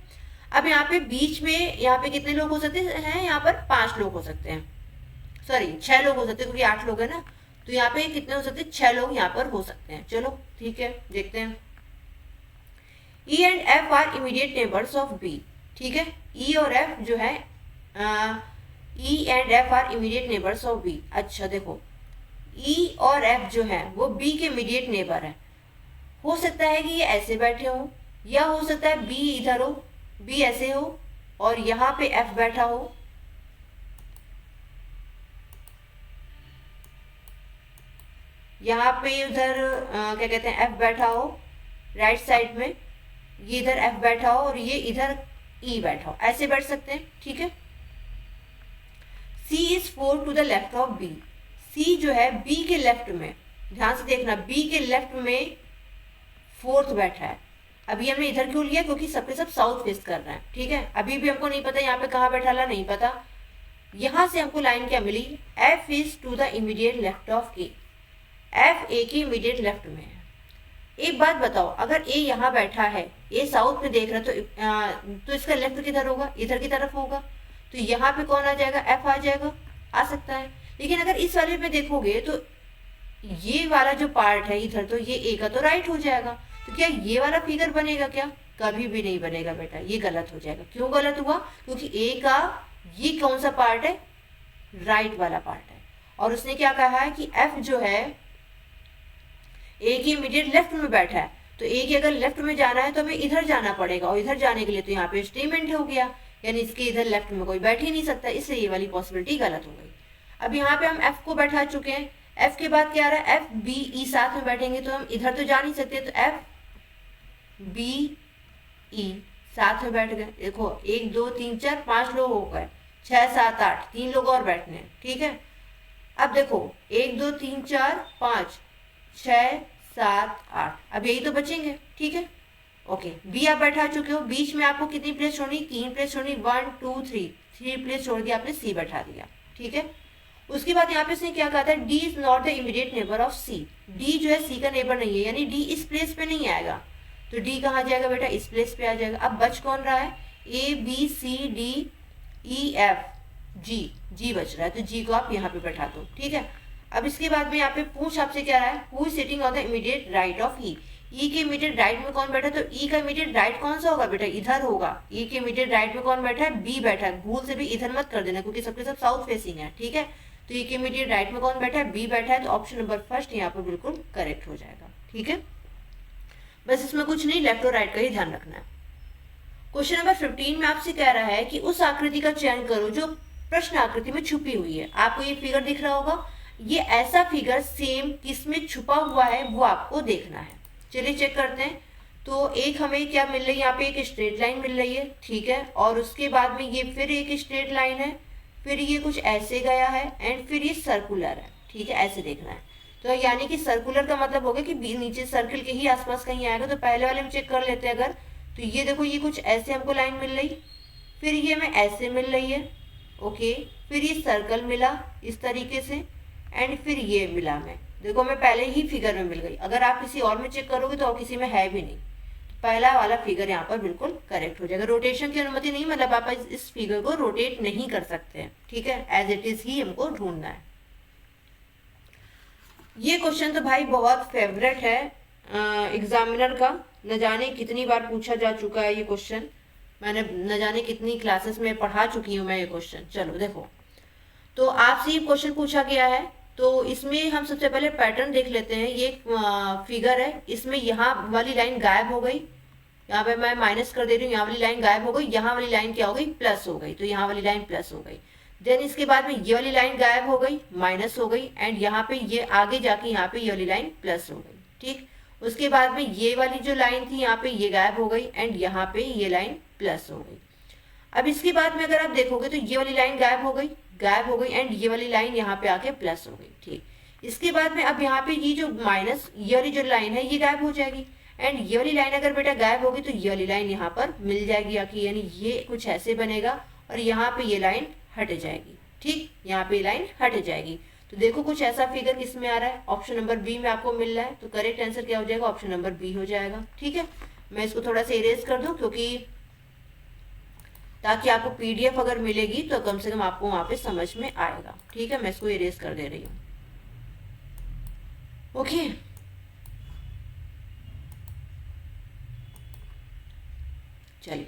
अब यहाँ पे बीच में यहाँ पे कितने लोग हो सकते हैं, यहाँ पर 5 लोग हो सकते हैं, सॉरी 6 लोग हो सकते हैं, क्योंकि 8 लोग है ना, तो यहाँ पे कितने हो सकते हैं, 6 लोग यहाँ पर हो सकते हैं। चलो ठीक है, देखते हैं। E and F are immediate neighbours of B। ठीक है, E और F जो है, E and F are immediate neighbours of B। अच्छा देखो, E और F जो है वो B के इमीडिएट नेबर है। हो सकता है कि ये ऐसे बैठे हो, या हो सकता है B इधर हो, B ऐसे हो, और यहाँ पे F बैठा हो, यहाँ पे उधर क्या कहते हैं F बैठा हो राइट साइड में, ये इधर F बैठा हो और ये इधर E बैठा हो, ऐसे बैठ सकते हैं। ठीक है, C is 4 to the left of B। C जो है B के लेफ्ट में, ध्यान से देखना, B के लेफ्ट में 4th बैठा है। अभी हमने इधर क्यों लिया, क्योंकि सबके सब साउथ फेस कर रहे हैं। ठीक है, अभी भी हमको नहीं पता यहाँ पे कहाँ बैठा ला, नहीं पता। यहाँ से हमको लाइन क्या मिली, F is to the immediate left of A। F A के इमीडिएट लेफ्ट में है। एक बात बताओ, अगर A यहाँ बैठा है, A साउथ में देख रहा है, तो इसका लेफ्ट किधर होगा, इधर की तरफ होगा, तो यहाँ पे कौन आ जाएगा, F आ जाएगा, आ सकता है। लेकिन अगर इस वाले में देखोगे तो ये वाला जो पार्ट है इधर, तो ये A का तो राइट हो जाएगा, तो क्या ये वाला फिगर बनेगा क्या, कभी भी नहीं बनेगा बेटा, ये गलत हो जाएगा। क्यों गलत हुआ, क्योंकि A का ये कौन सा पार्ट है, राइट वाला पार्ट है, और उसने क्या कहा है कि F जो है A के इमीडिएट लेफ्ट में बैठा है, तो A के अगर लेफ्ट में जाना है तो हमें इधर जाना पड़ेगा, और इधर जाने के लिए तो यहाँ पे स्टेटमेंट हो गया, यानी इसके इधर लेफ्ट में कोई बैठ ही नहीं सकता, इसलिए ये वाली पॉसिबिलिटी गलत हो गई। अब यहाँ पे हम F को बैठा चुके हैं, F के बाद क्या आ रहा है, F B E साथ में बैठेंगे, तो हम इधर तो जा नहीं सकते, तो F B E साथ में बैठ गए। देखो 1 2 3 4 5 लोग हो गए, 6 7 8, 3 लोग और बैठने हैं। ठीक है, अब देखो 1 2 3 4 5 6 7 8, अब यही तो बचेंगे। ठीक है, ओके, बी आप बैठा चुके हो, बीच में आपको कितनी प्लेस छोड़नी, 3 प्लेस छोड़नी, 1 2 3 प्लेस छोड़ दिया आपने, सी बैठा दिया। ठीक है, उसके बाद यहाँ पे इसने क्या कहा था, D is not the immediate neighbour of C. D जो है सी का नेबर नहीं है, यानी डी इस प्लेस पे नहीं आएगा, तो डी कहाँ जाएगा बेटा, इस प्लेस पे आ जाएगा। अब बच कौन रहा है, A B C D E F G, G बच रहा है, तो जी को आप यहाँ पे बैठा दो। ठीक है, अब इसके बाद में यहाँ पे पूछ आपसे क्या रहा है, who is sitting on the immediate right of E. E के इमीडिएट राइट में कौन बैठा है, तो ई का इमीडिएट राइट कौन सा होगा बेटा, इधर होगा। ई के इमीडिएट राइट में कौन बैठा है, बी बैठा है, भूल से भी इधर मत कर देना, क्योंकि सबके सब साउथ फेसिंग है। ठीक है, तो ई के इमीडिएट राइट में कौन बैठा है, बी बैठा है, तो ऑप्शन नंबर फर्स्ट यहाँ पर बिल्कुल करेक्ट हो जाएगा। ठीक है, बस इसमें कुछ नहीं, लेफ्ट और राइट का ही ध्यान रखना है। क्वेश्चन नंबर 15 में आपसे कह रहा है कि उस आकृति का चयन करो जो प्रश्न आकृति में छुपी हुई है। आपको ये फिगर दिख रहा होगा, ये ऐसा फिगर सेम किसमें छुपा हुआ है वो आपको देखना है। चलिए चेक करते हैं। तो एक हमें क्या मिल रही है, यहाँ पे एक स्ट्रेट लाइन मिल रही है। ठीक है, और उसके बाद में ये फिर एक स्ट्रेट लाइन है, फिर ये कुछ ऐसे गया है, एंड फिर ये सर्कुलर है। ठीक है, ऐसे देखना है। तो यानी कि सर्कुलर का मतलब होगा कि नीचे सर्कल के ही आसपास कहीं आएगा। तो पहले वाले में चेक कर लेते हैं अगर, तो ये देखो ये कुछ ऐसे हमको लाइन मिल रही, फिर ये हमें ऐसे मिल रही है। ओके, फिर ये सर्कल मिला इस तरीके से, एंड फिर ये मिला हमें, देखो मैं पहले ही फिगर में मिल गई। अगर आप किसी और में चेक करोगे तो और किसी में है भी नहीं, तो पहला वाला फिगर यहाँ पर बिल्कुल करेक्ट हो जाएगा। रोटेशन की अनुमति नहीं, मतलब आप इस फिगर को रोटेट नहीं कर सकते हैं। ठीक है, एज इट इज ही हमको ढूंढना है। ये क्वेश्चन तो भाई बहुत फेवरेट है, एग्जामिनर का न जाने कितनी बार पूछा जा चुका है ये क्वेश्चन, मैंने न जाने कितनी क्लासेस में पढ़ा चुकी हूँ मैं ये क्वेश्चन। चलो देखो, तो आपसे ये क्वेश्चन पूछा गया है, तो इसमें हम सबसे पहले पैटर्न देख लेते हैं। ये फिगर है, इसमें यहाँ वाली लाइन गायब हो गई, यहाँ पे मैं माइनस कर दे रही हूँ, यहाँ वाली लाइन गायब हो गई, यहाँ वाली लाइन क्या हो गई, प्लस हो गई, तो यहाँ वाली लाइन प्लस हो गई। देन इसके बाद में ये वाली लाइन गायब हो गई, माइनस हो गई, एंड यहाँ पे ये आगे जाके यहाँ पे ये वाली लाइन प्लस हो गई। ठीक, उसके बाद में ये वाली जो लाइन थी यहाँ पे ये गायब हो गई, एंड यहाँ पे ये लाइन प्लस हो गई। अब इसके बाद में अगर आप देखोगे तो ये वाली लाइन गायब हो गई, एंड ये वाली लाइन यहाँ पे आके प्लस हो गई। ठीक, इसके बाद में अब यहाँ पे ये जो माइनस ये वाली जो लाइन है ये गायब हो जाएगी, एंड ये वाली लाइन अगर बेटा गायब होगी तो ये वाली लाइन यहाँ पर मिल जाएगी आके, यानी ये कुछ ऐसे बनेगा और यहाँ पे ये लाइन हट जाएगी। ठीक, यहाँ पे लाइन हट जाएगी। तो देखो कुछ ऐसा फिगर किसमें आ रहा है, ऑप्शन नंबर बी में आपको मिल रहा है, तो करेक्ट आंसर क्या हो जाएगा, ऑप्शन नंबर बी हो जाएगा। ठीक है, मैं इसको थोड़ा सा इरेज कर दूं क्योंकि ताकि आपको पीडीएफ अगर मिलेगी तो कम से कम आपको वहां पे समझ में आएगा। ठीक है, मैं इसको इरेज कर दे रही हूँ। ओके, चलिए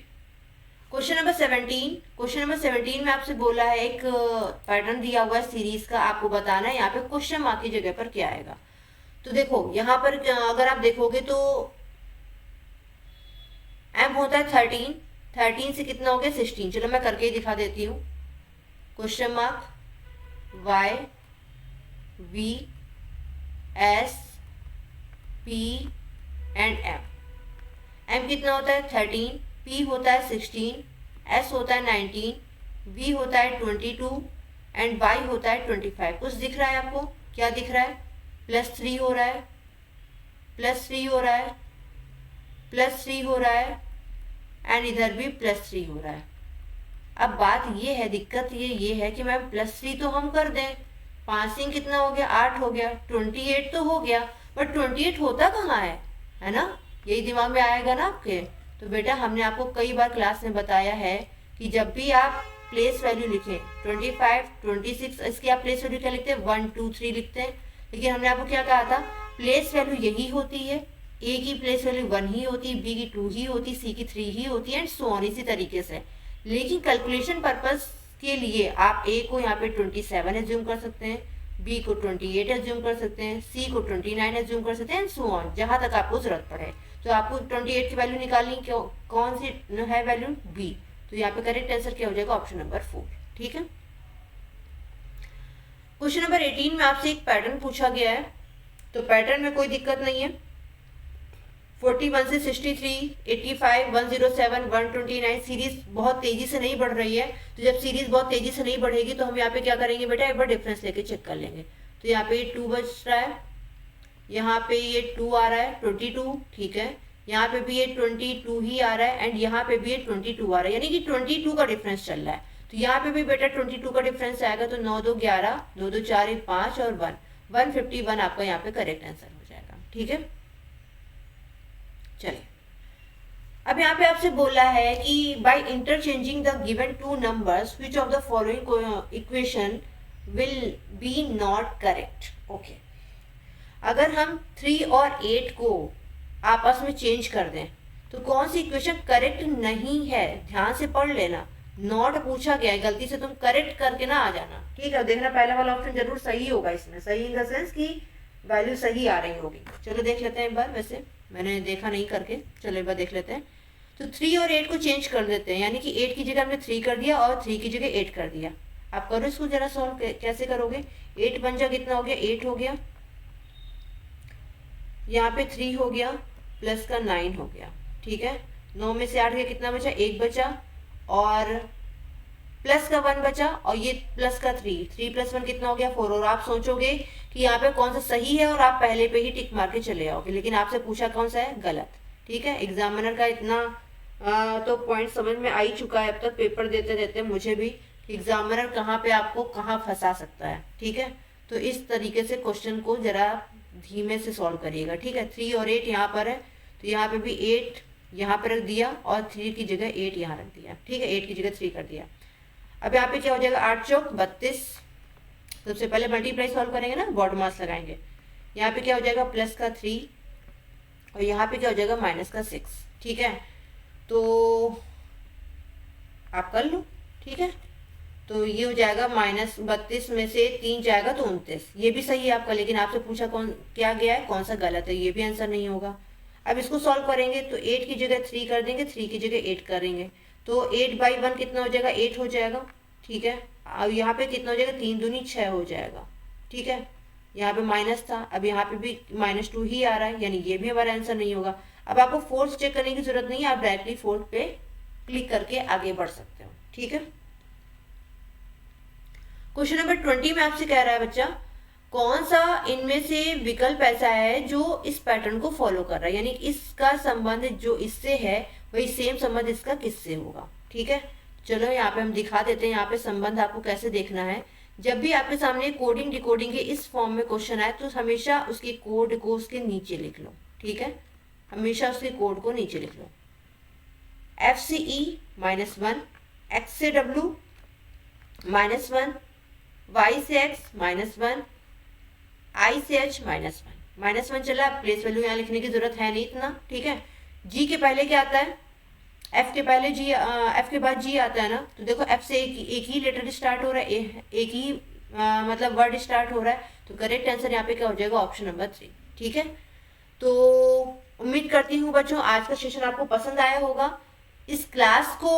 क्वेश्चन नंबर 17। क्वेश्चन नंबर 17 में आपसे बोला है, एक पैटर्न दिया हुआ है सीरीज का, आपको बताना है यहाँ पे क्वेश्चन मार्क की जगह पर क्या आएगा। तो देखो यहाँ पर अगर आप देखोगे तो एम होता है 13, 13 से कितना हो गया 16। चलो मैं करके ही दिखा देती हूँ। Question mark Y V S P and M कितना होता है 13, पी होता है 16, एस होता है 19, वी होता है 22 एंड वाई होता है 25। कुछ दिख रहा है आपको, क्या दिख रहा है, +3 हो रहा है, +3 हो रहा है, +3 हो रहा है, एंड इधर भी +3 हो रहा है। अब बात ये है, दिक्कत ये है कि मैम +3 तो हम कर दें, 5 कितना हो गया 8 हो गया, 28 तो हो गया, बट 28 होता कहाँ है ना, यही दिमाग में आएगा ना आपके। तो बेटा हमने आपको कई बार क्लास में बताया है कि जब भी आप प्लेस वैल्यू लिखें 25, 26, इसकी आप प्लेस वैल्यू क्या लिखते हैं 1, 2, 3 लिखते हैं, लेकिन हमने आपको क्या कहा था, प्लेस वैल्यू यही होती है, ए की प्लेस वैल्यू 1 ही होती है, बी की 2 ही होती है, सी की 3 ही होती है, एंड सो ऑन, इसी तरीके से। लेकिन कैलकुलेशन पर्पस के लिए आप ए को यहाँ पे 27 एज्यूम कर सकते हैं, बी को 28 एज्यूम कर सकते हैं, सी को 29 एज्यूम कर सकते हैं, एंड सो ऑन, जहां तक आपको जरूरत पड़े। तो आपको 28 की वैल्यू निकालनी, क्यों कौन सी है वैल्यू, बी। तो यहाँ पे करेक्ट आंसर क्या हो जाएगा, ऑप्शन नंबर 4। ठीक है, क्वेश्चन नंबर 18 में आपसे एक पैटर्न पूछा गया है, तो पैटर्न में कोई दिक्कत नहीं है। 41 से 63, 85, 107, 129 सीरीज बहुत तेजी से नहीं बढ़ रही है। तो जब सीरीज बहुत तेजी से नहीं बढ़ेगी तो हम यहाँ पे क्या करेंगे बेटा, एक बार डिफरेंस लेके चेक कर लेंगे। तो यहाँ पे 2 बच रहा है, यहाँ पे ये 2 आ रहा है 22, ठीक है, यहाँ पे भी ये 22 ही आ रहा है, एंड यहाँ पे भी ये 22 आ रहा है, यानी कि 22 का डिफरेंस चल रहा है। तो यहाँ पे भी बेटा 22 का डिफरेंस आएगा, तो 9 2 11, 2 2 4 1 5 और 1, 151 आपका यहाँ पे करेक्ट आंसर हो जाएगा। ठीक है, चलिए अब यहाँ पे आपसे बोला है कि by interchanging the given two numbers which of the following equation will be not correct. Okay, अगर हम 3 और 8 को आपस में चेंज कर दें तो कौन सी इक्वेशन करेक्ट नहीं है, ध्यान से पढ़ लेना, नॉट पूछा गया है, गलती से तुम करेक्ट करके ना आ जाना। ठीक है, देखना पहले वाला ऑप्शन जरूर सही होगा इसमें, सही इन द सेंस कि वैल्यू सही आ रही होगी। चलो देख लेते हैं एक बार, वैसे मैंने देखा नहीं करके, चलो एक बार देख लेते हैं। तो 3 और 8 को चेंज कर देते हैं, यानी कि 8 की जगह हमने 3 कर दिया और 3 की जगह 8 कर दिया। आप करो इसको जरा सॉल्व, कैसे करोगे, 8 बन जा कितना हो गया 8 हो गया, यहाँ पे 3 हो गया, प्लस का 9 हो गया। ठीक है, 9 में से 8 गया कितना बचा, 1 बचा, और प्लस का 1 बचा, और ये प्लस का 3, 3 + 1 कितना हो गया 4। और आप सोचोगे कि यहाँ पे कौन सा सही है और आप पहले पे ही टिक मार के चले आओगे, लेकिन आपसे पूछा कौन सा है, गलत। ठीक है, एग्जामिनर का इतना तो पॉइंट समझ में आ ही चुका है अब तक पेपर देते देते मुझे भी, एग्जामिनर कहाँ पे आपको कहाँ फंसा सकता है। ठीक है, तो इस तरीके से क्वेश्चन को जरा धीमे से सॉल्व करिएगा। ठीक है, 3 और 8 यहाँ पर है, तो यहाँ पे भी 8 यहाँ पर रख दिया और 3 की जगह 8 यहाँ रख दिया। ठीक है, 8 की जगह 3 कर दिया। अब यहाँ पे क्या हो जाएगा, 8 चौक 32। सबसे पहले मल्टीप्लाई सॉल्व करेंगे ना, बॉड मास लगाएंगे। यहाँ पे क्या हो जाएगा, प्लस का 3 और यहाँ पे क्या हो जाएगा माइनस का 6। ठीक है, तो आप कर लो। ठीक है, तो ये हो जाएगा -32 में से 3 जाएगा तो 29। ये भी सही है आपका, लेकिन आपसे पूछा कौन क्या गया है, कौन सा गलत है, ये भी आंसर नहीं होगा। अब इसको सॉल्व करेंगे तो 8 की जगह 3 कर देंगे, 3 की जगह 8 करेंगे, तो 8/1 कितना हो जाएगा, 8 हो जाएगा। ठीक है, अब यहाँ पे कितना हो जाएगा, 3 दूनी 6 हो जाएगा। ठीक है, यहाँ पे माइनस था, अब यहाँ पे भी -2 ही आ रहा है, यानी ये भी हमारा आंसर नहीं होगा। अब आपको फोर्थ चेक करने की जरूरत नहीं है, आप डायरेक्टली फोर्थ पे क्लिक करके आगे बढ़ सकते हो। ठीक है, क्वेश्चन नंबर 20 में आपसे कह रहा है बच्चा, कौन सा इनमें से विकल्प ऐसा है जो इस पैटर्न को फॉलो कर रहा है, यानी इसका संबंध जो इससे है वही सेम संबंध इसका किससे होगा। ठीक है, चलो यहाँ पे हम दिखा देते हैं, यहाँ पे संबंध आपको कैसे देखना है। जब भी आपके सामने कोडिंग डिकोडिंग के इस फॉर्म में क्वेश्चन आए तो हमेशा उसके कोड को उसके नीचे लिख लो। ठीक है, हमेशा उसके कोड को नीचे लिख लो। FCE -1, X से W -1, Y से X -1, I से H -1 चला। प्लेस वैल्यू यहाँ लिखने की जरूरत है नहीं इतना। ठीक है, G के पहले क्या आता है, F के पहले G, F के बाद G आता है ना, तो देखो F से एक ही लेटर स्टार्ट हो रहा है, एक ही मतलब वर्ड स्टार्ट हो रहा है, तो करेक्ट आंसर यहाँ पे क्या हो जाएगा, ऑप्शन नंबर 3। ठीक है, तो उम्मीद करती हूँ बच्चों आज का सेशन आपको पसंद आया होगा। इस क्लास को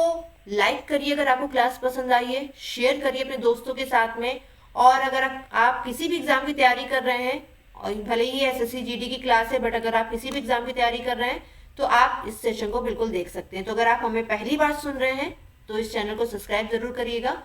लाइक करिए अगर आपको क्लास पसंद आई है, शेयर करिए अपने दोस्तों के साथ में, और अगर आप किसी भी एग्जाम की तैयारी कर रहे हैं, और भले ही SSC GD की क्लास है, बट अगर आप किसी भी एग्जाम की तैयारी कर रहे हैं तो आप इस सेशन को बिल्कुल देख सकते हैं। तो अगर आप हमें पहली बार सुन रहे हैं तो इस चैनल को सब्सक्राइब जरूर करिएगा।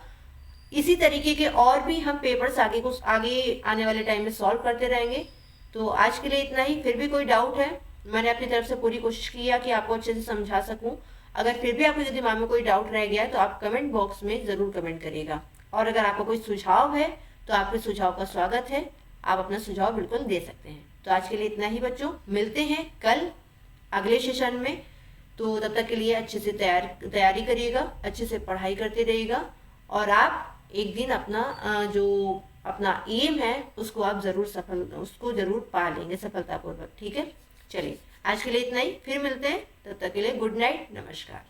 इसी तरीके के और भी हम पेपर्स आगे आने वाले टाइम में सॉल्व करते रहेंगे। तो आज के लिए इतना ही। फिर भी कोई डाउट है, मैंने अपनी तरफ से पूरी कोशिश की है कि आपको अच्छे से समझा सकूं। अगर फिर भी आपके दिमाग में कोई डाउट रह गया है तो आप कमेंट बॉक्स में ज़रूर कमेंट करिएगा, और अगर आपका कोई सुझाव है तो आपके सुझाव का स्वागत है, आप अपना सुझाव बिल्कुल दे सकते हैं। तो आज के लिए इतना ही बच्चों, मिलते हैं कल अगले सेशन में। तो तब तक के लिए अच्छे से तैयारी करिएगा, अच्छे से पढ़ाई करते रहिएगा, और आप एक दिन अपना एम है उसको आप उसको जरूर पा लेंगे सफलतापूर्वक। ठीक है, चलिए आज के लिए इतना ही, फिर मिलते हैं, तब तक के लिए गुड नाइट, नमस्कार।